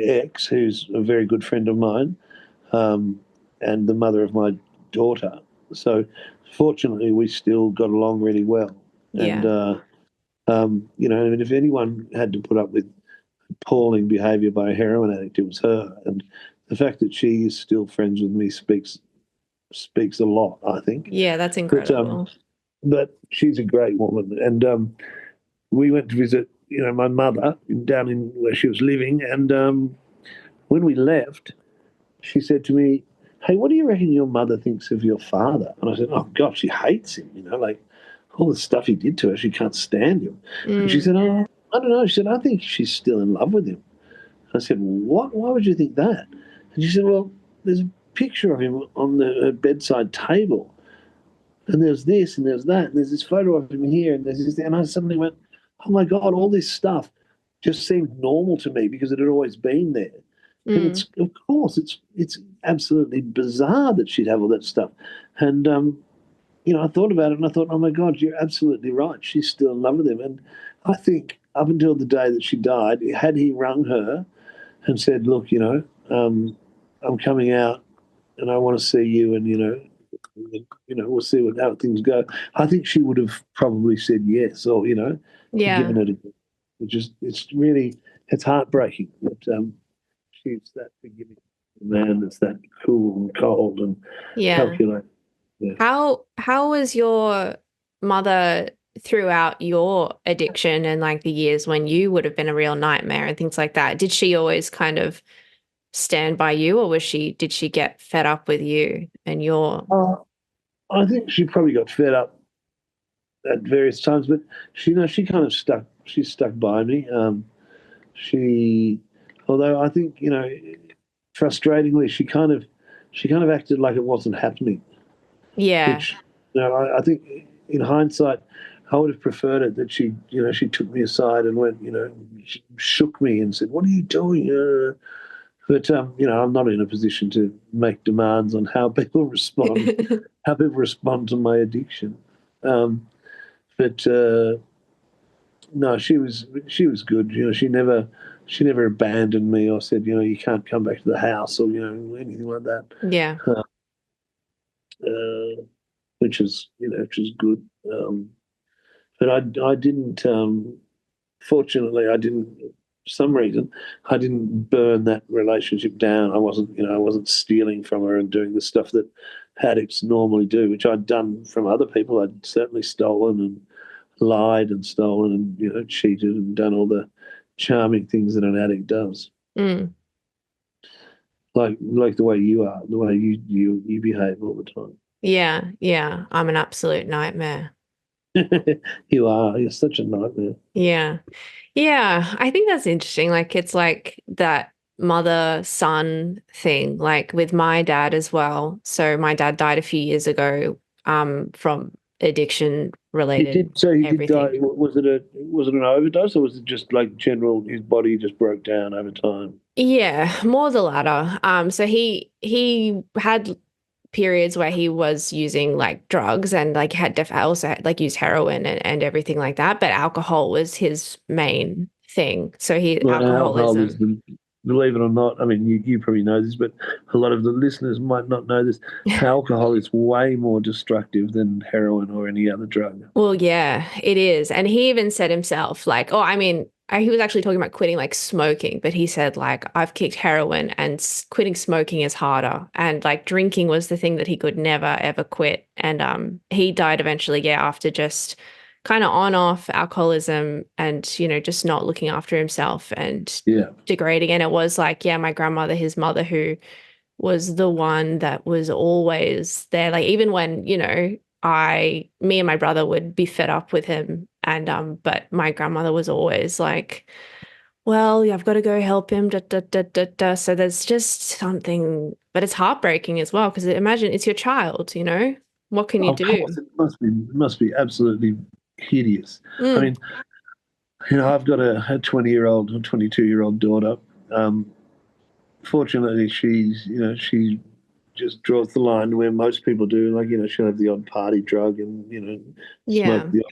ex, who's a very good friend of mine, and the mother of my daughter. So fortunately, we still got along really well. And yeah. I mean, if anyone had to put up with appalling behaviour by a heroin addict, it was her. And the fact that she is still friends with me speaks a lot, I think. Yeah, that's But incredible. but she's a great woman, and we went to visit, my mother down in where she was living, and when we left, she said to me, hey, what do you reckon your mother thinks of your father? And I said, oh, God, she hates him, like all the stuff he did to her, she can't stand him. And she Mm, said, oh, I don't know. She said, I think she's still in love with him. I said, what? Why would you think that? And she said, well, there's a picture of him on the bedside table. And there's this and there's that. And there's this photo of him here and there's this. And I suddenly went, oh my God, all this stuff just seemed normal to me because it had always been there. And mm, it's, of course, it's absolutely bizarre that she'd have all that stuff. And, I thought about it and I thought, oh my God, you're absolutely right. She's still in love with him. And I think up until the day that she died, had he rung her and said, look, I'm coming out and I want to see you and, we'll see how things go. I think she would have probably said yes or, yeah. given it a go. It's heartbreaking that she's that forgiving man that's that cool and cold and Yeah. calculated. Yeah. How was your mother throughout your addiction and like the years when you would have been a real nightmare and things like that? Did she always kind of stand by you, or did she get fed up with you and your Uh, I think she probably got fed up at various times, but she kind of stuck. She stuck by me. She, although I think frustratingly, she kind of acted like it wasn't happening. yeah. Which, I think in hindsight, I would have preferred it that she took me aside and went, she shook me and said, "What are you doing?" But I'm not in a position to make demands on how people respond to my addiction. Um, but no, she was good. She never abandoned me or said, you can't come back to the house or anything like that. Yeah. Which is good. But I didn't. Fortunately, I didn't. For some reason, I didn't burn that relationship down. I wasn't stealing from her and doing the stuff that addicts normally do, which I'd done from other people. I'd certainly stolen and lied and stolen and cheated and done all the charming things that an addict does, Mm. like the way you are, the way you behave all the time. Yeah. Yeah. I'm an absolute nightmare. You are. You're such a nightmare. Yeah. Yeah. I think that's interesting. Like it's like that mother-son thing, like with my dad as well. So my dad died a few years ago, from addiction He related did. So he did die. everything. Was it an overdose, or was it just like general? His body just broke down over time. Yeah, more the latter. So he had periods where he was using like drugs and like also had like used heroin and everything like that, but alcohol was his main thing. So he Well, alcohol is alcoholism. believe it or not. I mean, you probably know this, but a lot of the listeners might not know this. Alcohol is way more destructive than heroin or any other drug. Well, yeah, it is. And he even said himself, like, oh, I mean, he was actually talking about quitting like smoking, but he said, like, I've kicked heroin and quitting smoking is harder. And like drinking was the thing that he could never, ever quit. And he died eventually, yeah, after just kind of on off alcoholism and, just not looking after himself and Yeah. degrading. And it was like, yeah, my grandmother, his mother, who was the one that was always there. Like even when, me and my brother would be fed up with him and but my grandmother was always like, well, I've got to go help him. Da, da, da, da, da. So there's just something, but it's heartbreaking as well because imagine it's your child, what can you Of do? course, it must be absolutely hideous. I Mm, mean, I've got a 20-year-old, or 22-year-old daughter. Um, Fortunately, she just draws the line where most people do. Like, she'll have the odd party drug and, smoke yeah. the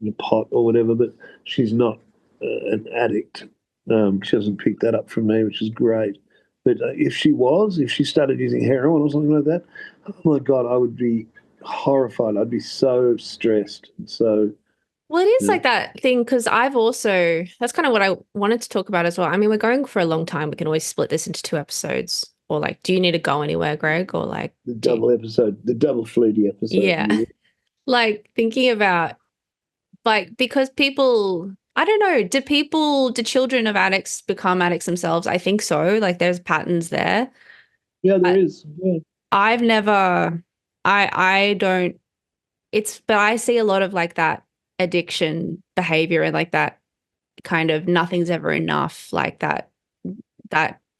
odd pot or whatever, but she's not an addict. She doesn't pick that up from me, which is great. But if she started using heroin or something like that, oh my God, I would be horrified. I'd be so stressed. So, Well, it is yeah, like that thing because that's kind of what I wanted to talk about as well. I mean, we're going for a long time. We can always split this into two episodes. Or like, do you need to go anywhere, Greg? Or like, the double Fleety episode. yeah. Like thinking about like because people, I don't know, do children of addicts become addicts themselves? I think so. Like there's patterns there. Yeah, there But is. Yeah. I've never, I don't, but I see a lot of like that addiction behavior and like that kind of nothing's ever enough, like that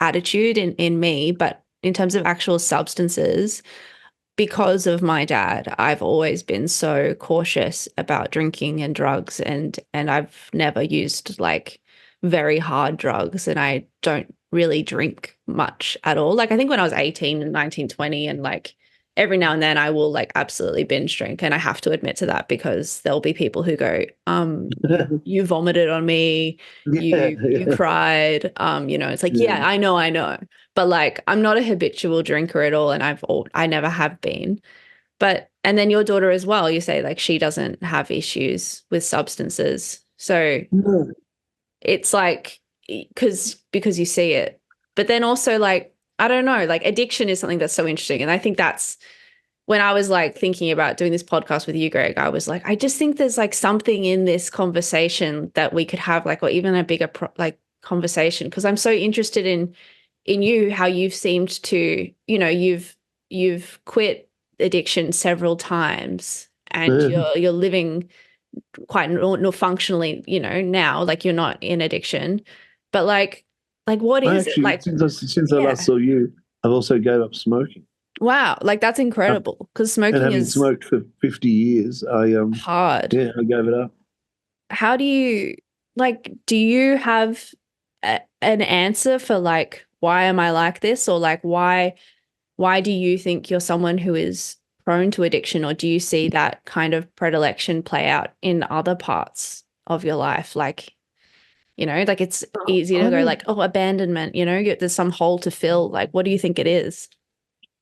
attitude in me. But in terms of actual substances, because of my dad, I've always been so cautious about drinking and drugs, and I've never used like very hard drugs, and I don't really drink much at all. Like I think when I was 18 and 19, 20, and like every now and then I will like absolutely binge drink, and I have to admit to that because there'll be people who go, you vomited on me, Yeah, you yeah, cried, it's like, yeah. yeah, I know. But like I'm not a habitual drinker at all, and I never have been. But and then your daughter as well, you say like she doesn't have issues with substances. So No, it's like because you see it. But then also like I don't know, like addiction is something that's so interesting. And I think that's when I was like thinking about doing this podcast with you, Greg, I was like, I just think there's like something in this conversation that we could have, like, or even a bigger like conversation, because I'm so interested in you, how you've seemed to, you've quit addiction several times, and yeah. you're living quite functionally, now, like you're not in addiction, but like what I is it actually, like? since I last Yeah, saw you, I've also gave up smoking. wow, like that's incredible because And smoking having is smoked for 50 years, hard. yeah, I gave it up. How do you like, do you have an answer for like why am I like this, or like why do you think you're someone who is prone to addiction, or do you see that kind of predilection play out in other parts of your life, like like it's easy to I go don't. like, oh, abandonment, there's some hole to fill, like what do you think it is?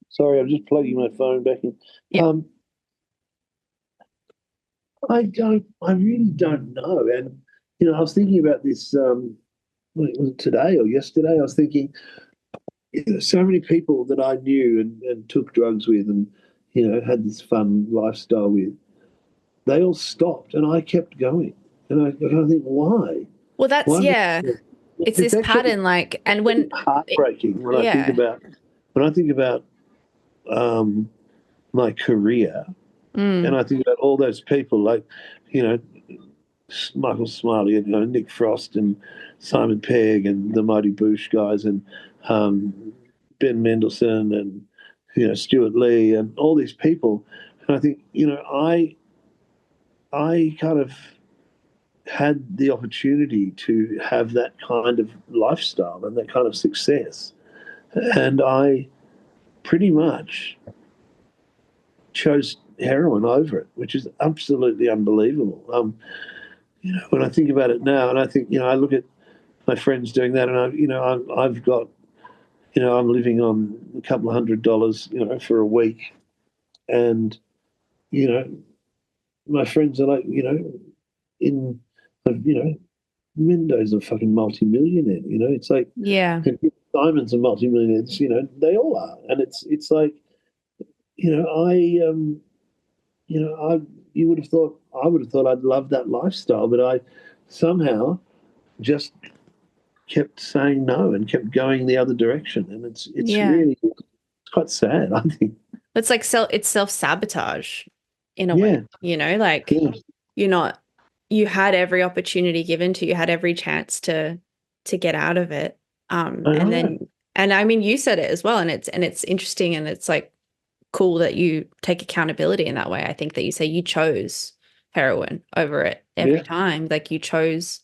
Sorry, I'm just plugging my phone back in. Yeah. Um, I don't. I really don't know. And I was thinking about this. Was it today or yesterday? I was thinking, so many people that I knew and took drugs with, and had this fun lifestyle with. They all stopped, and I kept going. And I kind of think, why? Well, that's, Why? yeah, it's It's this actually pattern, like, and when heartbreaking when I think yeah. about um, my career, and Mm, I think about all those people like you know Michael Smiley and Nick Frost and Simon Pegg and the Mighty Boosh guys and Ben Mendelsohn and Stuart Lee and all these people, and I think I kind of had the opportunity to have that kind of lifestyle and that kind of success, and I pretty much chose heroin over it, which is absolutely unbelievable. When I think about it now, and I think, I look at my friends doing that, and I've got, I'm living on a couple of $100, for a week, and you know, my friends are like, in, Mendo's a fucking multimillionaire. It's like yeah. Simon's a multimillionaire. They all are, and it's like, I you would have thought I would have thought I'd love that lifestyle, but I somehow just kept saying no and kept going the other direction, and it's Yeah. really it's quite sad. I think. It's like it's self-sabotage in a way, Yeah, like yeah, you're not, you had every opportunity given to you, had every chance to get out of it. I And know. then, and I mean, you said it as well, and it's interesting, and it's like cool that you take accountability in that way. I think that you say you chose heroin over it every Yeah, time, like you chose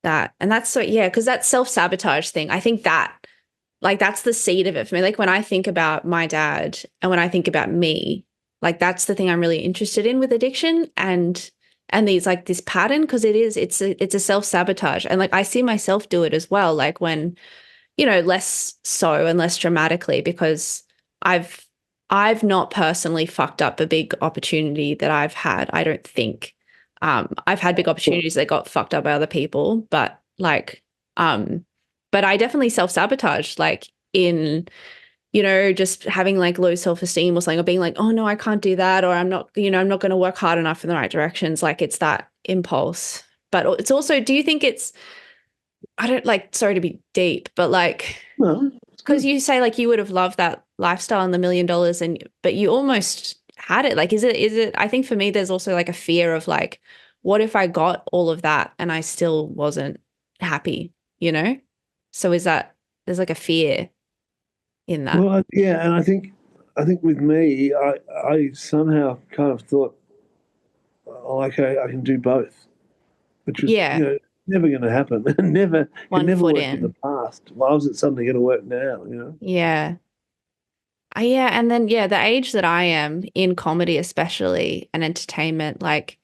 that. And that's so, yeah, because that self-sabotage thing, I think that like that's the seed of it for me. Like when I think about my dad and when I think about me, like that's the thing I'm really interested in with addiction, and these like this pattern, because it's a self-sabotage, and like I see myself do it as well, like when less so and less dramatically, because I've I've not personally fucked up a big opportunity that I've had. I don't think. I've had big opportunities that got fucked up by other people, but like, but I definitely self-sabotage, like in, just having like low self-esteem or something, or being like, oh no, I can't do that, or I'm not going to work hard enough in the right directions. Like it's that impulse. But it's also, do you think it's, I don't like, sorry to be deep, but like, no, because you say like you would have loved that lifestyle and the $1 million but you almost had it. Like, is it, I think for me, there's also like a fear of like, what if I got all of that and I still wasn't happy, you know? So there's like a fear in that. Well, yeah, and I think with me, I somehow kind of thought, oh, okay, I can do both, which was, Yeah. never going to happen. Never can One never foot work in the in. past. Why was it suddenly going to work now? Yeah. Yeah, and then yeah, the age that I am in comedy especially and entertainment, like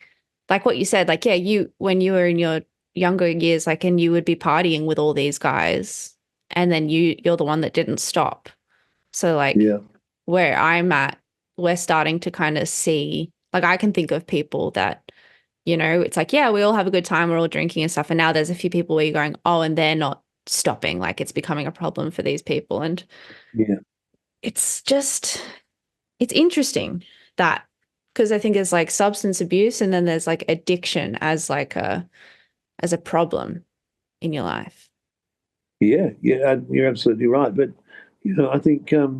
what you said, like yeah, you when you were in your younger years, like and you would be partying with all these guys and then you're the one that didn't stop. So like Yeah, where I'm at, we're starting to kind of see like I can think of people that, it's like, yeah, we all have a good time, we're all drinking and stuff. And now there's a few people where you're going, oh, and they're not stopping. Like it's becoming a problem for these people. And yeah, it's just it's interesting that because I think there's like substance abuse and then there's like addiction as a problem in your life. yeah, yeah. You're absolutely right. But I think your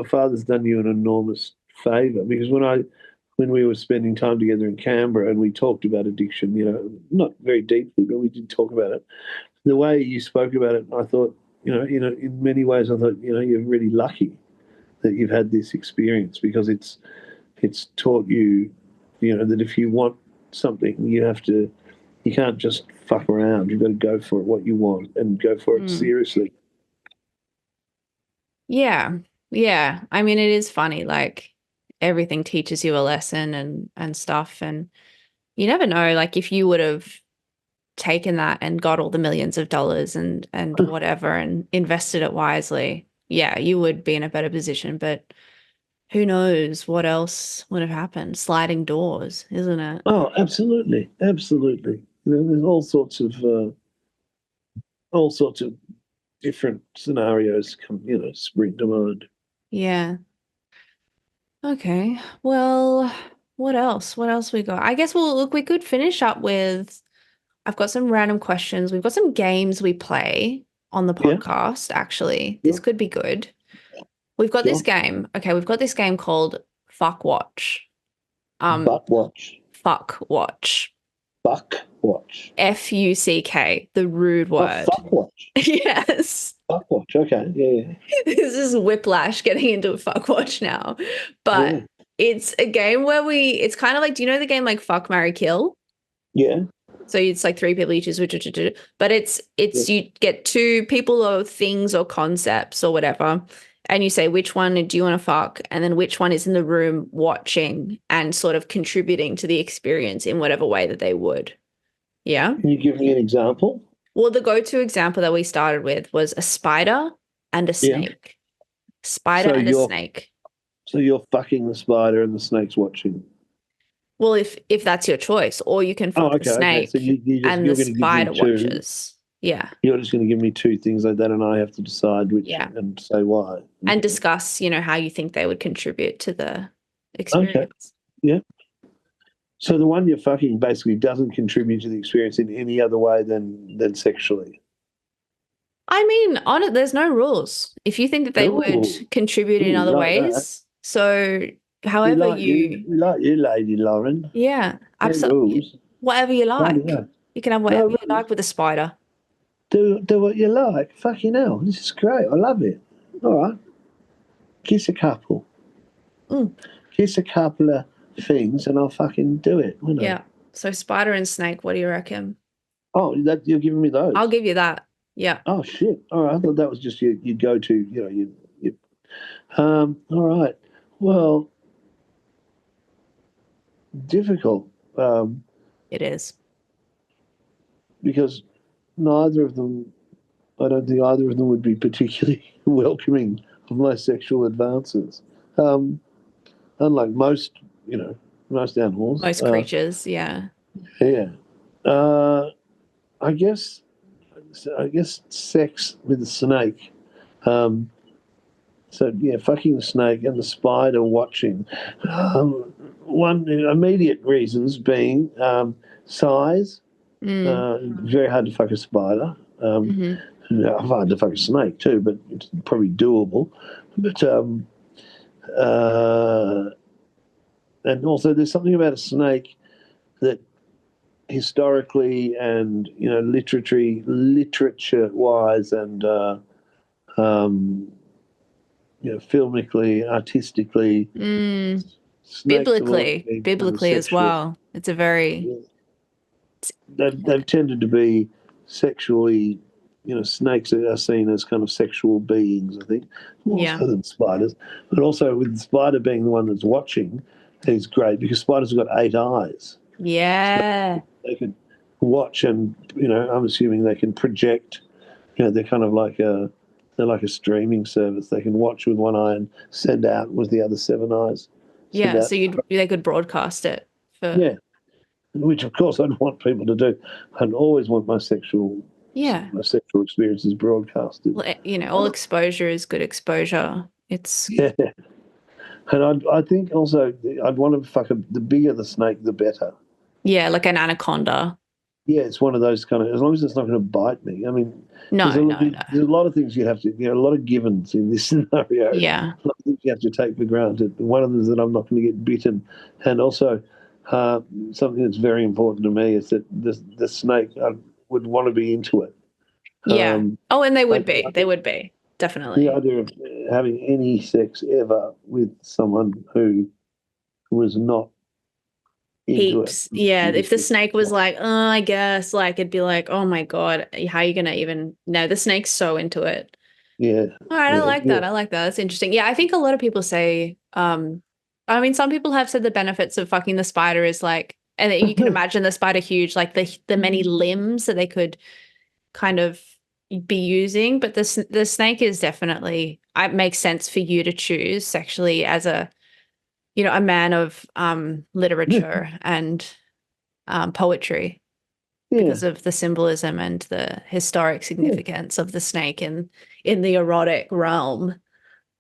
father's done you an enormous favor because when we were spending time together in Canberra and we talked about addiction, not very deeply, but we did talk about it. The way you spoke about it, I thought, in many ways, I thought, you're really lucky that you've had this experience because it's taught you, that if you want something, you can't just fuck around. You've got to go for it, what you want, and go for it Mm. seriously. Yeah. Yeah. I mean, it is funny. Like everything teaches you a lesson and stuff. And you never know, like if you would have taken that and got all the millions of dollars and whatever and invested it wisely, yeah, you would be in a better position. But who knows what else would have happened? Sliding doors, isn't it? Oh, absolutely, absolutely. There's all sorts of different scenarios come, spring to mind. Yeah. Okay. Well, what else? What else we got? I guess we could finish up with I've got some random questions. We've got some games we play on the Yeah, podcast, actually. This sure, could be good. We've got this sure. game. Okay, we've got this game called Fuck Watch. Um, Buck watch, Fuck Watch. buck watch. Fuck, the rude Oh, word. fuck watch, Yes. buck watch. Okay, yeah, This is whiplash getting into a fuck watch now. But yeah, it's a game where it's kind of like, do you know the game like Fuck, Marry, Kill? yeah, So it's like three people you choose, but yeah. it's you get two people or things or concepts or whatever, and you say which one do you want to fuck, and then which one is in the room watching and sort of contributing to the experience in whatever way that they would. Yeah. Can you give me an example? Well, the go-to example that we started with was a spider and a Yeah. snake. Spider So and a you're snake. so you're fucking the spider and the snake's watching. Well, if that's your choice, or you can Oh, fuck the okay, okay. So snake and the you're going to give me spider two. watches. Yeah. You're just going to give me two things like that, and I have to decide which Yeah. and say why. And discuss, how you think they would contribute to the Okay, experience. yeah. So the one you're fucking basically doesn't contribute to the experience in any other way than sexually. I mean, on it, there's no rules. If you think that they would Ooh, contribute in ooh, other like that. ways, so We however like you. We like you, Lady Lauren. yeah, No absolutely, rules. whatever you Righty like. ho. You can have No whatever you rules. like with a spider. Do what you like. Fucking hell, this is great. I love it. All right, kiss a couple. Mm, Kiss a couple of things, and I'll fucking do it. Won't I? yeah. So spider and snake, what do you reckon? Oh, that you're giving me those. I'll give you that. Yeah. Oh shit! All right, I thought that was just your go to. You. All right. Well, difficult. It is. Because neither of them, I don't think either of them would be particularly welcoming of my sexual advances. Um, Unlike most, most animals. Most creatures, yeah. Yeah. Uh, I guess, I guess sex with the snake. Um, so yeah, fucking the snake and the spider watching. One immediate reasons being size. Mm, Very hard to fuck a spider. hmm I've had to fuck a snake too, but it's probably doable. But uh, and also there's something about a snake that historically and literature wise and um, filmically, artistically, Mm, snakes have always been kind of biblically as sexual. well. It's a very, They've tended to be sexually, snakes are seen as kind of sexual beings, I think, more yeah, so than spiders. But also with the spider being the one that's watching is great because spiders have got 8 eyes. So yeah, they can watch and, I'm assuming they can project, they're kind of like they're like a streaming service. They can watch with one eye and send out with the other 7 eyes. Send yeah. out, So they could broadcast it for, yeah, which of course I'd want people to do. I'd always want yeah. my sexual experiences broadcasted. Well, all exposure is good exposure. It's, Yeah, and I think also I'd want to fuck the bigger the snake, the better. yeah, like an anaconda. Yeah, it's one of those kind of, as long as it's not going to bite me. I mean, No, no, no. there's a lot of things you have to, a lot of givens in this scenario. Yeah, A lot of things you have to take for granted. One of them is that I'm not going to get bitten, and also something that's very important to me is that the snake, I would want to be into it. yeah. Oh, and they I, would be. They would be. the Definitely. idea of having any sex ever with someone who was not into it. Heaps. Yeah. If the snake was like, oh, I guess, like it'd be like, oh my God, how are you gonna even no, the snake's so into it. Yeah, All right, I yeah, like yeah. that. I like that. That's interesting. Yeah, I think a lot of people say, I mean, some people have said the benefits of fucking the spider is like, and you can imagine the spider huge, like the many limbs that they could kind of be using. But the snake is definitely, it makes sense for you to choose sexually as a man of literature and poetry Yeah, because of the symbolism and the historic yeah, significance of the snake in the erotic realm.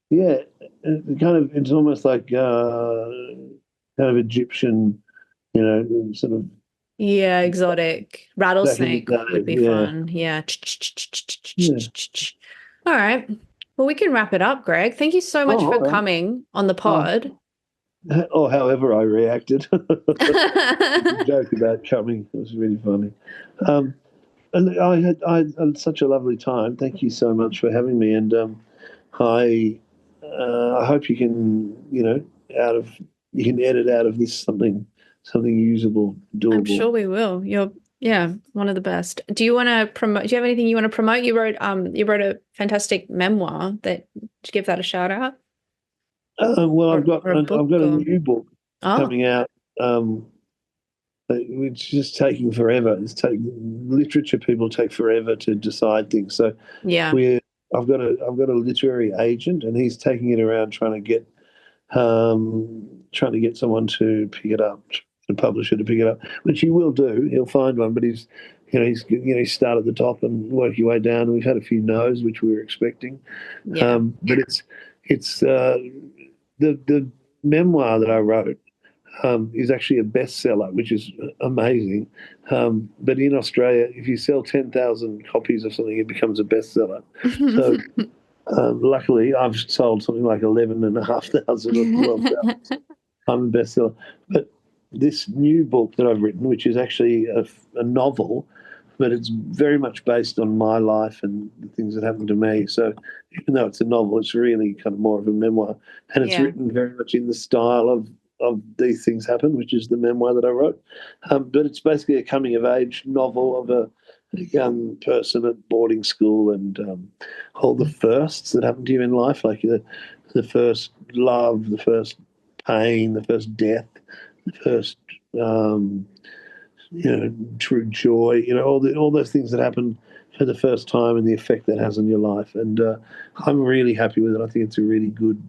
yeah. It's almost like kind of Egyptian, sort of Yeah, exotic. back in the Rattlesnake would day. be Yeah, fun. Yeah. yeah. All right. Well, we can wrap it up, Greg. Thank you so much Oh, for all right. coming on the Oh, pod. or however I reacted. The joke about coming was really funny. And I had such a lovely time. Thank you so much for having me. And I I hope you can out of you can edit out of this something usable, I'm doable. sure we will. You're yeah, one of the best. Do you want to promote? Do you have anything you want to promote? You wrote a fantastic memoir that to give that a shout out Well, or a book I've got a or new book oh coming out. Which is just taking forever. Literature people take forever to decide things. So yeah. we're I've got a literary agent, and he's taking it around trying to get someone to pick it up, a publisher to pick it up, which he will do. He'll find one, but he's start at the top and work your way down. We've had a few no's, which we were expecting, Yeah. but it's the memoir that I wrote is actually a bestseller, which is amazing. But in Australia, if you sell 10,000 copies of something, it becomes a bestseller. So luckily, I've sold something like 11,500 or 12,000. I'm a bestseller. But this new book that I've written, which is actually a novel, but it's very much based on my life and the things that happened to me. So even though it's a novel, it's really kind of more of a memoir. And it's Yeah. written very much in the style of These Things Happen, which is the memoir that I wrote. But it's basically a coming of age novel of a young person at boarding school and all the firsts that happen to you in life, like the first love, the first pain, the first death, the first true joy, all those things that happen for the first time and the effect that has on your life. And I'm really happy with it. I think it's a really good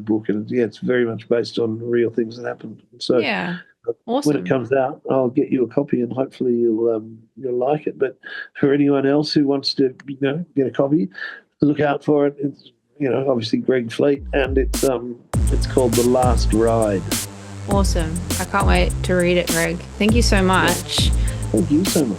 book, and it's very much based on real things that happened. So Yeah. when it Awesome. comes out, I'll get you a copy, and hopefully you'll like it. But for anyone else who wants to get a copy, look out for it. It's obviously Greg Fleet, and it's called The Last Ride. Awesome. I can't wait to read it, Greg. Thank you so much. Thank you so much.